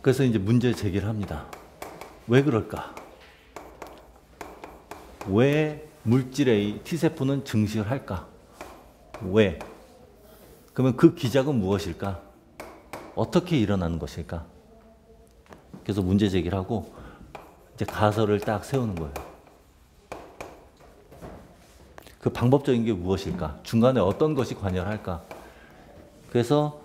A: 그래서 이제 문제 제기를 합니다. 왜 그럴까? 왜 물질 A, T세포는 증식을 할까? 왜? 그러면 그 기작은 무엇일까? 어떻게 일어나는 것일까? 그래서 문제 제기를 하고 이제 가설을 딱 세우는 거예요. 그 방법적인 게 무엇일까? 중간에 어떤 것이 관여를 할까? 그래서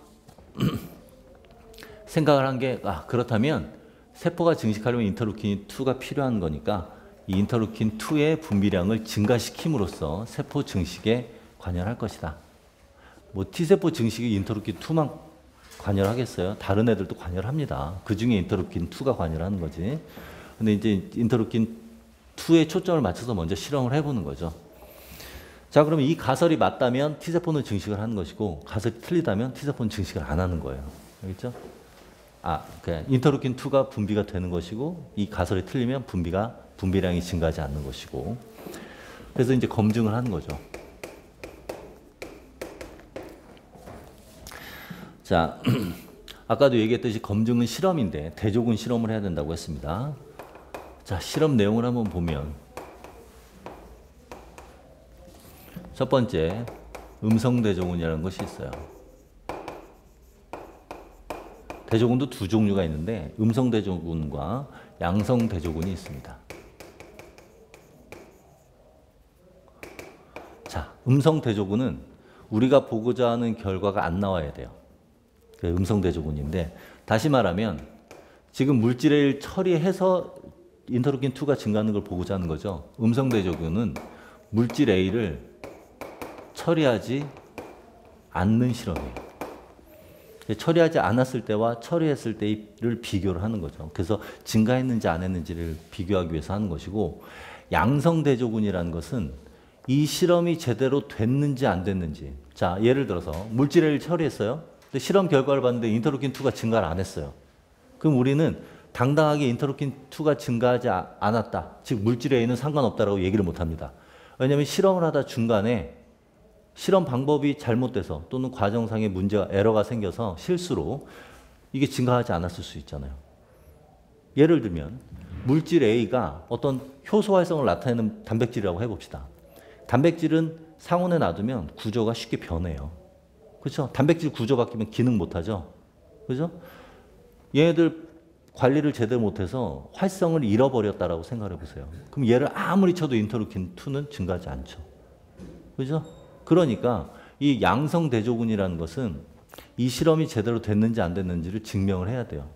A: 생각을 한 게 그렇다면 세포가 증식하려면 인터루킨2가 필요한 거니까 이 인터루킨2의 분비량을 증가시킴으로써 세포 증식에 관여를 할 것이다. 뭐 T세포 증식이 인터루킨2만 관여를 하겠어요? 다른 애들도 관여를 합니다. 그 중에 인터루킨2가 관여를 하는 거지. 근데 이제 인터루킨2에 초점을 맞춰서 먼저 실험을 해보는 거죠. 자, 그러면 이 가설이 맞다면 T세포는 증식을 하는 것이고 가설이 틀리다면 T세포는 증식을 안 하는 거예요. 알겠죠? 그냥 인터루킨2가 분비가 되는 것이고 이 가설이 틀리면 분비량이 증가하지 않는 것이고 그래서 이제 검증을 하는 거죠. 자, 아까도 얘기했듯이 검증은 실험인데 대조군 실험을 해야 된다고 했습니다. 자, 실험 내용을 한번 보면 첫 번째, 음성 대조군이라는 것이 있어요. 대조군도 두 종류가 있는데 음성 대조군과 양성 대조군이 있습니다. 자, 음성 대조군은 우리가 보고자 하는 결과가 안 나와야 돼요. 음성 대조군인데 다시 말하면 지금 물질을 처리해서 인터루킨2가 증가하는 걸 보고자 하는 거죠. 음성 대조군은 물질 A를 처리하지 않는 실험이에요. 처리하지 않았을 때와 처리했을 때를 비교를 하는 거죠. 그래서 증가했는지 안 했는지를 비교하기 위해서 하는 것이고 양성 대조군이라는 것은 이 실험이 제대로 됐는지 안 됐는지. 자, 예를 들어서 물질 A를 처리했어요. 근데 실험 결과를 봤는데 인터루킨2가 증가를 안 했어요. 그럼 우리는 당당하게 인터루킨2가 증가하지 않았다. 즉 물질 A는 상관없다라고 얘기를 못합니다. 왜냐하면 실험을 하다 중간에 실험 방법이 잘못돼서 또는 과정상의 문제가 에러가 생겨서 실수로 이게 증가하지 않았을 수 있잖아요. 예를 들면 물질 A가 어떤 효소 활성을 나타내는 단백질이라고 해봅시다. 단백질은 상온에 놔두면 구조가 쉽게 변해요. 그렇죠? 단백질 구조 바뀌면 기능 못하죠. 그렇죠? 얘네들 관리를 제대로 못해서 활성을 잃어버렸다라고 생각해 보세요. 그럼 얘를 아무리 쳐도 인터루킨2는 증가하지 않죠. 그렇죠? 그러니까 이 양성 대조군이라는 것은 이 실험이 제대로 됐는지 안 됐는지를 증명을 해야 돼요.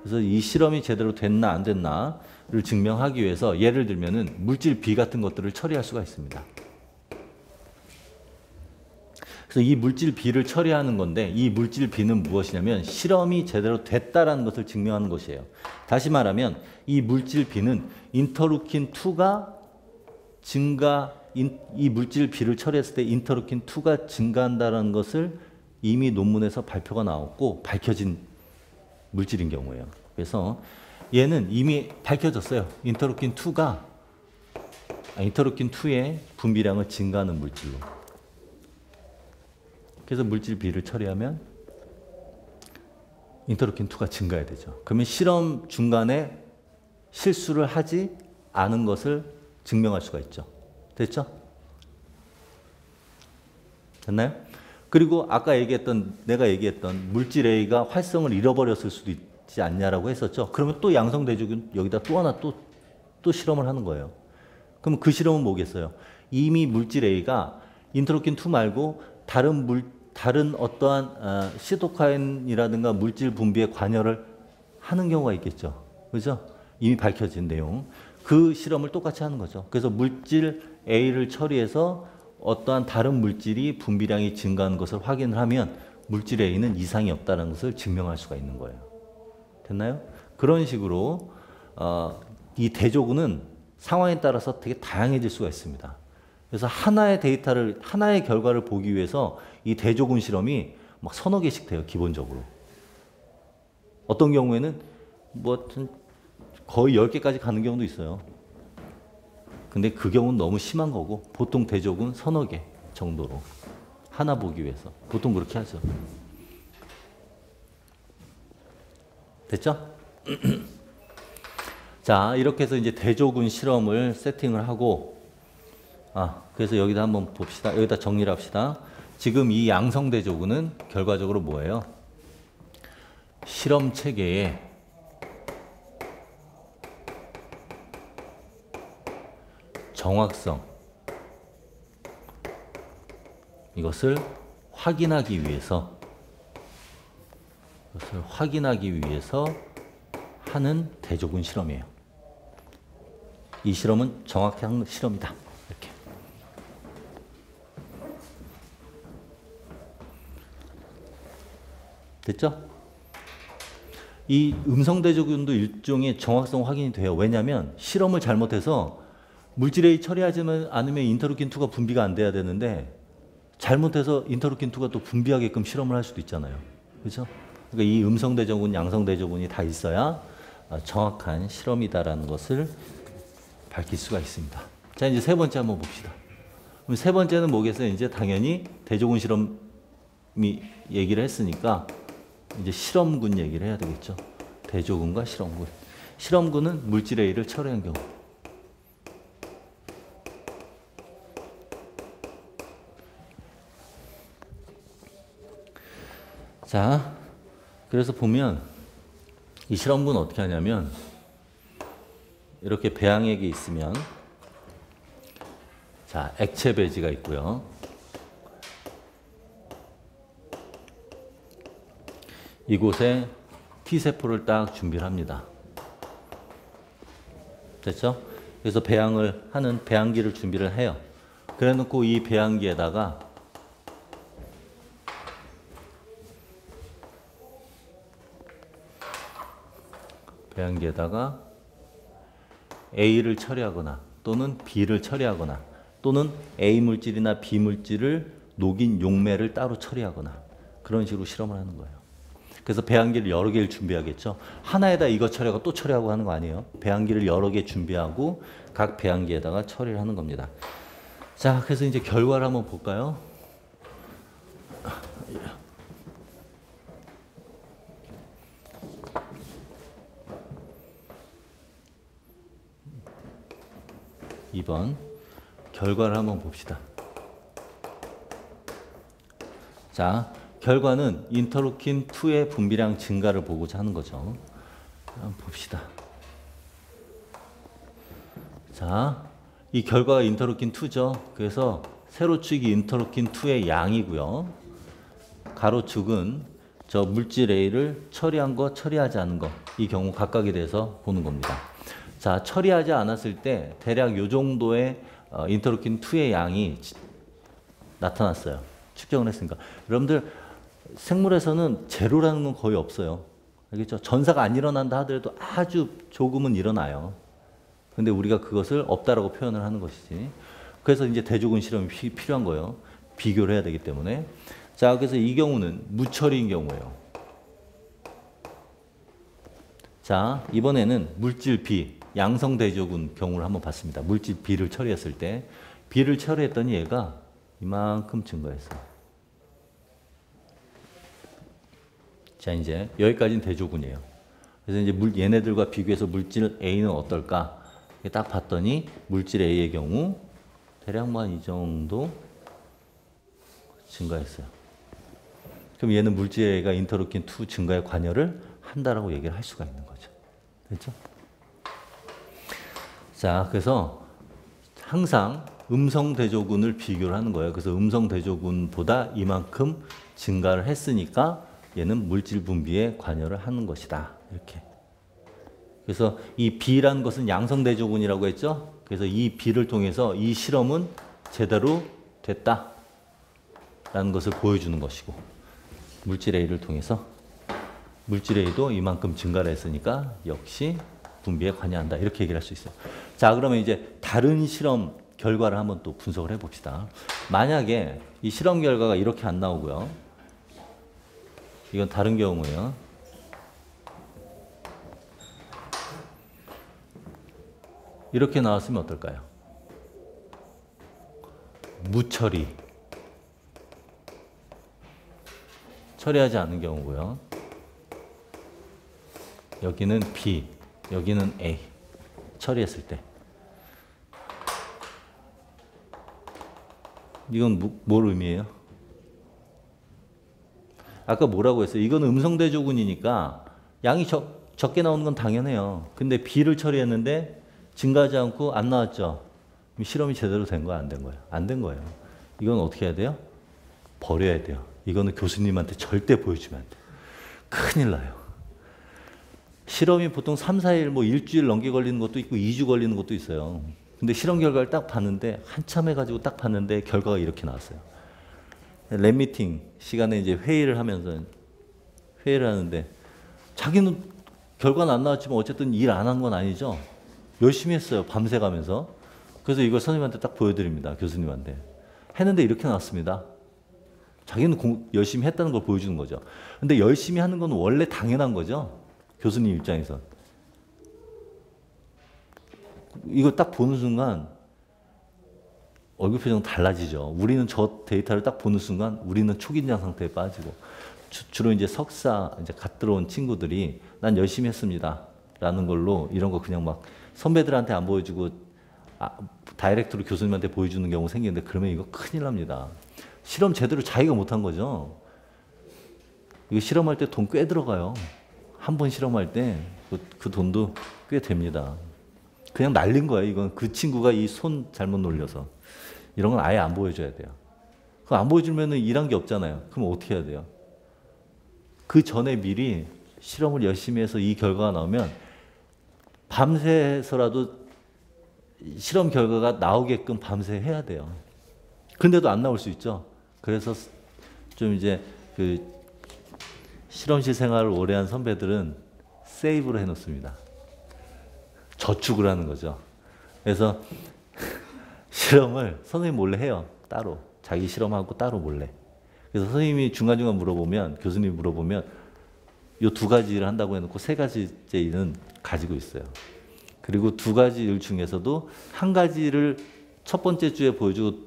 A: 그래서 이 실험이 제대로 됐나 안 됐나를 증명하기 위해서 예를 들면은 물질 B 같은 것들을 처리할 수가 있습니다. 그래서 이 물질 B를 처리하는 건데 이 물질 B는 무엇이냐면 실험이 제대로 됐다라는 것을 증명하는 것이에요. 다시 말하면 이 물질 B는 인터루킨2가 이 물질 B를 처리했을 때 인터루킨2가 증가한다는 것을 이미 논문에서 발표가 나왔고 밝혀진 물질인 경우예요. 그래서 얘는 이미 밝혀졌어요. 인터루킨2의 분비량을 증가하는 물질로. 그래서 물질 B를 처리하면 인터루킨2가 증가해야 되죠. 그러면 실험 중간에 실수를 하지 않은 것을 증명할 수가 있죠. 됐죠? 됐나요? 그리고 아까 내가 얘기했던 물질 A가 활성을 잃어버렸을 수도 있지 않냐라고 했었죠. 그러면 또 양성 대조군 여기다 또 하나 또 실험을 하는 거예요. 그럼 그 실험은 뭐겠어요? 이미 물질 A가 인터루킨2 말고 다른 어떠한 시토카인이라든가 물질 분비에 관여를 하는 경우가 있겠죠. 그죠? 이미 밝혀진 내용. 그 실험을 똑같이 하는 거죠. 그래서 물질 A를 처리해서 어떠한 다른 물질이 분비량이 증가하는 것을 확인을 하면 물질 A는 이상이 없다는 것을 증명할 수가 있는 거예요. 됐나요? 그런 식으로 이 대조군은 상황에 따라서 되게 다양해질 수가 있습니다. 그래서 하나의 결과를 보기 위해서 이 대조군 실험이 막 서너 개씩 돼요, 기본적으로. 어떤 경우에는 거의 10개까지 가는 경우도 있어요. 근데 그 경우는 너무 심한 거고 보통 대조군 서너 개 정도로 하나 보기 위해서 보통 그렇게 하죠. 됐죠? 자, 이렇게 해서 이제 대조군 실험을 세팅을 하고 그래서 여기다 한번 봅시다. 여기다 정리를 합시다. 지금 이 양성 대조군은 결과적으로 뭐예요? 실험 체계에 정확성 이것을 확인하기 위해서 하는 대조군 실험이에요. 이 실험은 정확한 실험이다. 이렇게. 됐죠? 이 음성 대조군도 일종의 정확성 확인이 돼요. 왜냐하면 실험을 잘못해서 물질 A 처리하지 않으면 인터루킨2가 분비가 안 돼야 되는데 잘못해서 인터루킨2가 또 분비하게끔 실험을 할 수도 있잖아요. 그렇죠? 그러니까 이 음성 대조군, 양성 대조군이 다 있어야 정확한 실험이다라는 것을 밝힐 수가 있습니다. 자, 이제 세 번째 한번 봅시다. 그럼 세 번째는 뭐겠어요? 이제 당연히 대조군 실험이 얘기를 했으니까 이제 실험군 얘기를 해야 되겠죠. 대조군과 실험군. 실험군은 물질 A를 처리한 경우. 자, 그래서 보면 이 실험군 어떻게 하냐면 이렇게 배양액이 있으면 자, 액체 배지가 있고요. 이곳에 T세포를 딱 준비를 합니다. 됐죠? 그래서 배양을 하는 배양기를 준비를 해요. 그래 놓고 이 배양기에다가 A를 처리하거나 또는 B를 처리하거나 또는 A 물질이나 B 물질을 녹인 용매를 따로 처리하거나 그런 식으로 실험을 하는 거예요. 그래서 배양기를 여러 개를 준비하겠죠. 하나에다 이거 처리하고 또 처리하고 하는 거 아니에요. 배양기를 여러 개 준비하고 각 배양기에다가 처리를 하는 겁니다. 자, 그래서 이제 결과를 한번 볼까요? 2번 결과를 한번 봅시다. 자, 결과는 인터루킨2의 분비량 증가를 보고자 하는 거죠. 한번 봅시다. 자, 이 결과가 인터루킨2죠. 그래서 세로축이 인터루킨2의 양이고요. 가로축은 저 물질 A를 처리한 거, 처리하지 않은 거, 이 경우 각각에 대해서 보는 겁니다. 자, 처리하지 않았을 때 대략 이 정도의 인터루킨2의 양이 나타났어요. 측정을 했으니까. 여러분들 생물에서는 제로라는 건 거의 없어요. 알겠죠? 전사가 안 일어난다 하더라도 아주 조금은 일어나요. 근데 우리가 그것을 없다라고 표현을 하는 것이지. 그래서 이제 대조군 실험이 필요한 거예요. 비교를 해야 되기 때문에. 자, 그래서 이 경우는 무처리인 경우예요. 자, 이번에는 물질 B, 양성 대조군 경우를 한번 봤습니다. 물질 B를 처리했을 때 B를 처리했더니 얘가 이만큼 증가했어요. 자, 이제 여기까지는 대조군이에요. 그래서 이제 얘네들과 비교해서 물질 A는 어떨까? 딱 봤더니 물질 A의 경우 대략 뭐 한 이 정도 증가했어요. 그럼 얘는 물질 A가 인터루킨2 증가에 관여를 한다라고 얘기를 할 수가 있는 거죠. 됐죠? 자, 그래서 항상 음성 대조군을 비교를 하는 거예요. 그래서 음성 대조군보다 이만큼 증가를 했으니까 얘는 물질 분비에 관여를 하는 것이다. 이렇게. 그래서 이 B라는 것은 양성 대조군이라고 했죠. 그래서 이 B를 통해서 이 실험은 제대로 됐다라는 것을 보여주는 것이고, 물질 A를 통해서 물질 A도 이만큼 증가를 했으니까 역시 분비에 관여한다. 이렇게 얘기를 할 수 있어요. 자, 그러면 이제 다른 실험 결과를 한번 또 분석을 해봅시다. 만약에 이 실험 결과가 이렇게 안 나오고요. 이건 다른 경우예요. 이렇게 나왔으면 어떨까요? 무처리. 처리하지 않은 경우고요. 여기는 B, 여기는 A. 처리했을 때. 이건 뭘 의미해요? 아까 뭐라고 했어요? 이건 음성 대조군이니까 양이 적게 나오는 건 당연해요. 근데 B를 처리했는데 증가하지 않고 안 나왔죠? 실험이 제대로 된 거야, 안 된 거야? 안 된 거예요. 이건 어떻게 해야 돼요? 버려야 돼요. 이거는 교수님한테 절대 보여주면 안 돼요. 큰일 나요. 실험이 보통 3, 4일, 뭐 일주일 넘게 걸리는 것도 있고 2주 걸리는 것도 있어요. 근데 실험 결과를 딱 봤는데 한참 해가지고 딱 봤는데 결과가 이렇게 나왔어요. 랩 미팅 시간에 이제 회의를 하면서 회의를 하는데 자기는 결과는 안 나왔지만 어쨌든 일 안 한 건 아니죠. 열심히 했어요. 밤새 가면서. 그래서 이걸 선생님한테 딱 보여드립니다. 교수님한테. 했는데 이렇게 나왔습니다. 자기는 열심히 했다는 걸 보여주는 거죠. 근데 열심히 하는 건 원래 당연한 거죠. 교수님 입장에서. 이거 딱 보는 순간 얼굴 표정 달라지죠. 우리는 저 데이터를 딱 보는 순간 우리는 초긴장 상태에 빠지고 주로 이제 석사 이제 갓 들어온 친구들이 난 열심히 했습니다. 라는 걸로 이런 거 그냥 막 선배들한테 안 보여주고 다이렉트로 교수님한테 보여주는 경우 생기는데 그러면 이거 큰일 납니다. 실험 제대로 자기가 못한 거죠. 이거 실험할 때 돈 꽤 들어가요. 한 번 실험할 때 그 돈도 꽤 됩니다. 그냥 날린 거예요. 이건 그 친구가 이 손 잘못 놀려서. 이런 건 아예 안 보여줘야 돼요. 그거 안 보여주면 일한 게 없잖아요. 그럼 어떻게 해야 돼요? 그 전에 미리 실험을 열심히 해서 이 결과가 나오면 밤새서라도 실험 결과가 나오게끔 밤새 해야 돼요. 근데도 안 나올 수 있죠. 그래서 좀 이제 그 실험실 생활을 오래 한 선배들은 세이브를 해놓습니다. 저축을 하는 거죠. 그래서 실험을 선생님 몰래 해요. 따로. 자기 실험하고 따로 몰래. 그래서 선생님이 중간중간 물어보면, 교수님이 물어보면 이 두 가지 일을 한다고 해놓고 세 가지째 일은 가지고 있어요. 그리고 두 가지 일 중에서도 한 가지를 첫 번째 주에 보여주고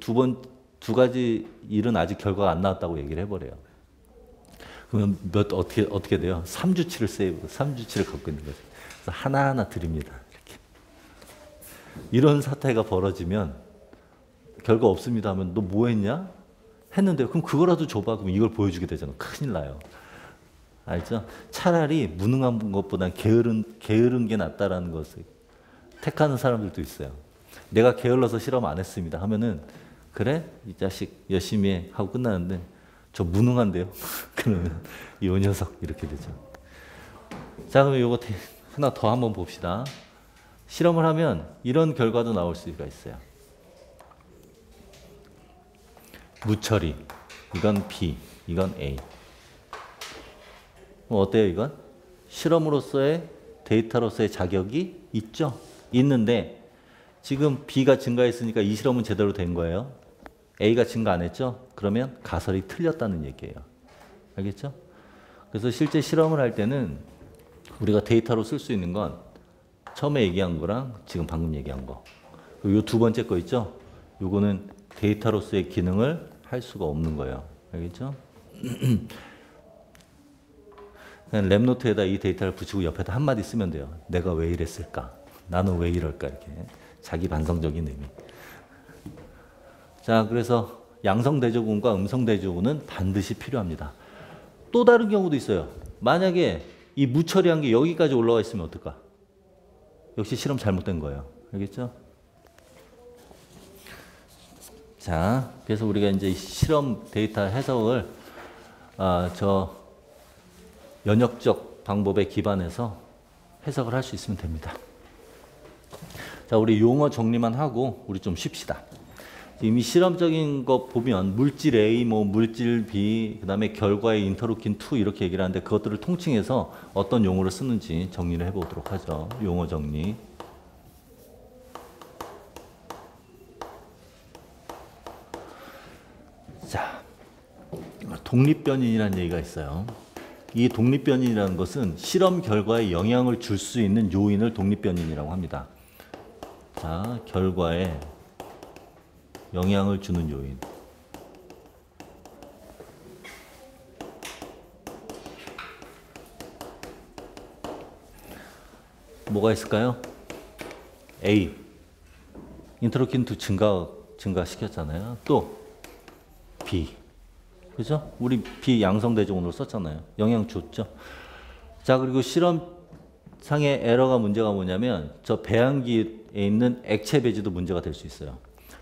A: 두 가지 일은 아직 결과가 안 나왔다고 얘기를 해버려요. 그러면 어떻게 돼요? 3주치를 세이브, 3주치를 갖고 있는 거죠. 그래서 하나하나 드립니다. 이렇게. 이런 사태가 벌어지면 결과 없습니다 하면 너 뭐 했냐? 했는데 그럼 그거라도 줘봐. 그럼 이걸 보여주게 되잖아. 큰일 나요. 알죠? 차라리 무능한 것보단 게으른 게 낫다라는 것을 택하는 사람들도 있어요. 내가 게을러서 실험 안 했습니다 하면은 그래? 이 자식 열심히 해 하고 끝나는데 저 무능한데요? 그러면 이 녀석 이렇게 되죠. 자, 그럼 이거 하나 더 한번 봅시다. 실험을 하면 이런 결과도 나올 수가 있어요. 무처리, 이건 B, 이건 A. 어때요 이건? 실험으로서의 데이터로서의 자격이 있죠? 있는데 지금 B가 증가했으니까 이 실험은 제대로 된 거예요. A가 증가 안 했죠? 그러면 가설이 틀렸다는 얘기예요. 알겠죠? 그래서 실제 실험을 할 때는 우리가 데이터로 쓸 수 있는 건 처음에 얘기한 거랑 지금 방금 얘기한 거. 그리고 이 두 번째 거 있죠? 요거는 데이터로서의 기능을 할 수가 없는 거예요. 알겠죠? 그냥 랩노트에다 이 데이터를 붙이고 옆에다 한마디 쓰면 돼요. 내가 왜 이랬을까? 나는 왜 이럴까? 이렇게. 자기 반성적인 의미. 자, 그래서 양성대조군과 음성대조군은 반드시 필요합니다. 또 다른 경우도 있어요. 만약에 이 무처리한 게 여기까지 올라와 있으면 어떨까? 역시 실험 잘못된 거예요. 알겠죠? 자, 그래서 우리가 이제 실험 데이터 해석을 저 연역적 방법에 기반해서 해석을 할 수 있으면 됩니다. 자, 우리 용어 정리만 하고 우리 좀 쉽시다. 이미 실험적인 거 보면 물질 A, 뭐 물질 B, 그다음에 결과의 인터루킨 2 이렇게 얘기를 하는데 그것들을 통칭해서 어떤 용어를 쓰는지 정리를 해보도록 하죠. 용어 정리. 자, 독립변인이라는 얘기가 있어요. 이 독립변인이라는 것은 실험 결과에 영향을 줄 수 있는 요인을 독립변인이라고 합니다. 자, 결과에 영향을 주는 요인. 뭐가 있을까요? A. 인터루킨2 증가시켰잖아요. 또 B. 그죠? 우리 B 양성대조군으로 썼잖아요. 영향 줬죠. 자, 그리고 실험상의 에러가 문제가 뭐냐면 저 배양기에 있는 액체 배지도 문제가 될 수 있어요.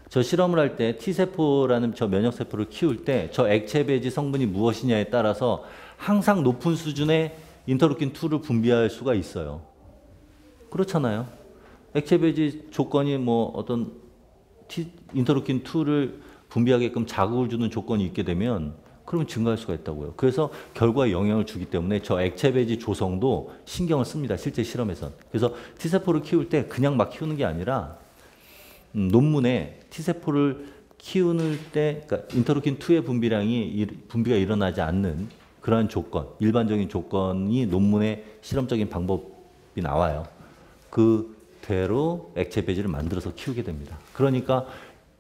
A: 저 실험을 할 때 T세포라는 저 면역세포를 키울 때 저 액체 배지 성분이 무엇이냐에 따라서 항상 높은 수준의 인터루킨2를 분비할 수가 있어요. 그렇잖아요. 액체 배지 조건이 뭐 어떤 인터루킨2를 분비하게끔 자극을 주는 조건이 있게 되면 그러면 증가할 수가 있다고요. 그래서 결과에 영향을 주기 때문에 저 액체 배지 조성도 신경을 씁니다. 실제 실험에선. 그래서 T세포를 키울 때 그냥 막 키우는 게 아니라 논문에 T세포를 키우는 때, 그러니까 인터루킨 2의 분비가 일어나지 않는 그러한 조건, 일반적인 조건이 논문에 실험적인 방법이 나와요. 그대로 액체 배지를 만들어서 키우게 됩니다. 그러니까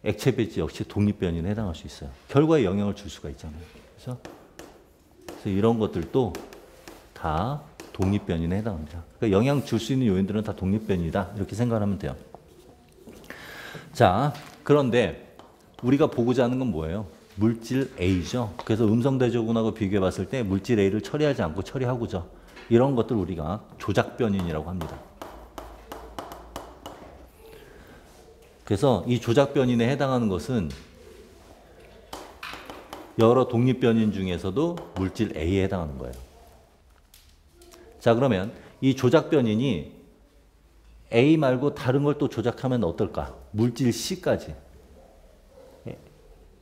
A: 액체 배지 역시 독립변이에 해당할 수 있어요. 결과에 영향을 줄 수가 있잖아요. 그래서 이런 것들도 다 독립변이에 해당합니다. 그러니까 영향 줄 수 있는 요인들은 다 독립변이다. 이렇게 생각하면 돼요. 자, 그런데 우리가 보고자 하는 건 뭐예요? 물질 A죠. 그래서 음성대조군하고 비교해 봤을 때 물질 A를 처리하지 않고 처리하고죠. 이런 것들 우리가 조작변인이라고 합니다. 그래서 이 조작변인에 해당하는 것은 여러 독립변인 중에서도 물질 A에 해당하는 거예요. 자, 그러면 이 조작변인이 A 말고 다른 걸 또 조작하면 어떨까? 물질 C까지.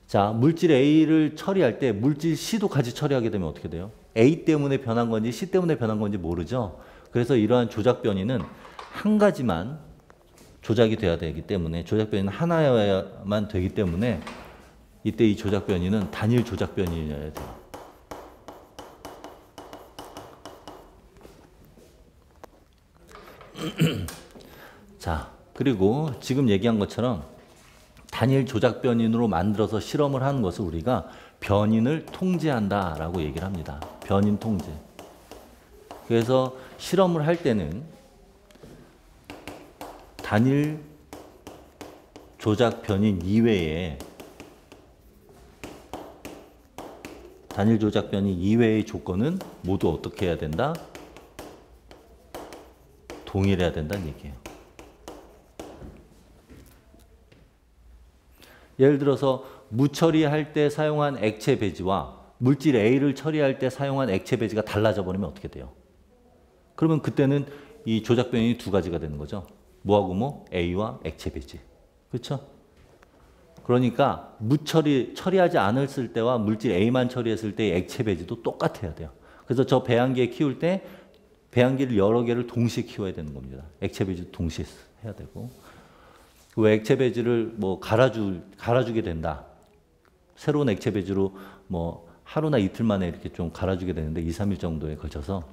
A: 자, 물질 A를 처리할 때 물질 C도 같이 처리하게 되면 어떻게 돼요? A 때문에 변한 건지 C 때문에 변한 건지 모르죠. 그래서 이러한 조작변이는 한 가지만 조작이 돼야 되기 때문에, 조작변이는 하나여야만 되기 때문에 이때 이 조작변이는 단일 조작변이어야 돼요. 자, 그리고 지금 얘기한 것처럼 단일 조작변인으로 만들어서 실험을 하는 것을 우리가 변인을 통제한다라고 얘기를 합니다. 변인 통제. 그래서 실험을 할 때는 단일 조작 변인 이외에 단일 조작 변인 이외의 조건은 모두 어떻게 해야 된다? 동일해야 된다는 얘기예요. 예를 들어서 무처리할 때 사용한 액체 배지와 물질 A를 처리할 때 사용한 액체 배지가 달라져 버리면 어떻게 돼요? 그러면 그때는 이 조작 변인이 두 가지가 되는 거죠. 뭐하고 뭐? A와 액체 배지. 그렇죠? 그러니까 처리하지 않았을 때와 물질 A만 처리했을 때의 액체 배지도 똑같아야 돼요. 그래서 저 배양기에 키울 때 배양기를 여러 개를 동시에 키워야 되는 겁니다. 액체 배지도 동시에 해야 되고. 그 액체 배지를 뭐 갈아주게 된다. 새로운 액체 배지로 뭐 하루나 이틀 만에 이렇게 좀 갈아주게 되는데 2, 3일 정도에 걸쳐서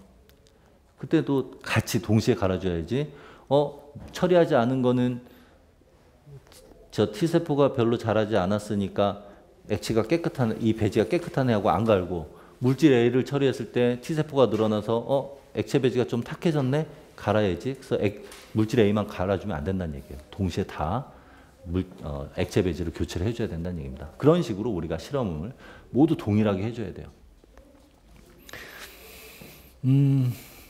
A: 그때도 같이 동시에 갈아줘야지. 처리하지 않은 거는 저 T세포가 별로 자라지 않았으니까 액체가 이 배지가 깨끗하네 하고 안 갈고, 물질 A를 처리했을 때 T세포가 늘어나서 액체 배지가 좀 탁해졌네? 갈아야지. 그래서 물질 A만 갈아주면 안 된다는 얘기예요. 동시에 다 액체 배지를 교체를 해줘야 된다는 얘기입니다. 그런 식으로 우리가 실험을 모두 동일하게 해줘야 돼요.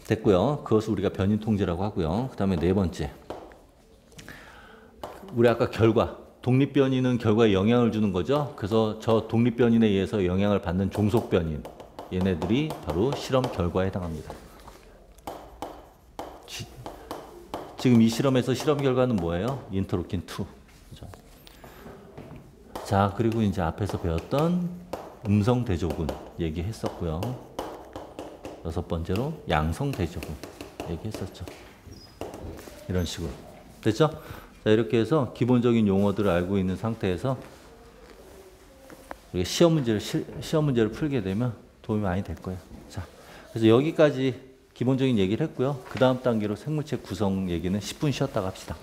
A: 됐고요. 그것을 우리가 변인 통제라고 하고요. 그 다음에 네 번째. 우리 아까 결과. 독립변인은 결과에 영향을 주는 거죠. 그래서 저 독립변인에 의해서 영향을 받는 종속변인. 얘네들이 바로 실험 결과에 해당합니다. 지금 이 실험에서 실험 결과는 뭐예요? 인터루킨 2. 그죠? 자, 그리고 이제 앞에서 배웠던 음성 대조군 얘기했었고요. 여섯 번째로 양성 대조군 얘기했었죠. 이런 식으로. 됐죠? 자, 이렇게 해서 기본적인 용어들을 알고 있는 상태에서 우리가 시험 문제를 풀게 되면 도움이 많이 될 거예요. 자, 그래서 여기까지 기본적인 얘기를 했고요. 그 다음 단계로 생물체 구성 얘기는 10분 쉬었다가 합시다.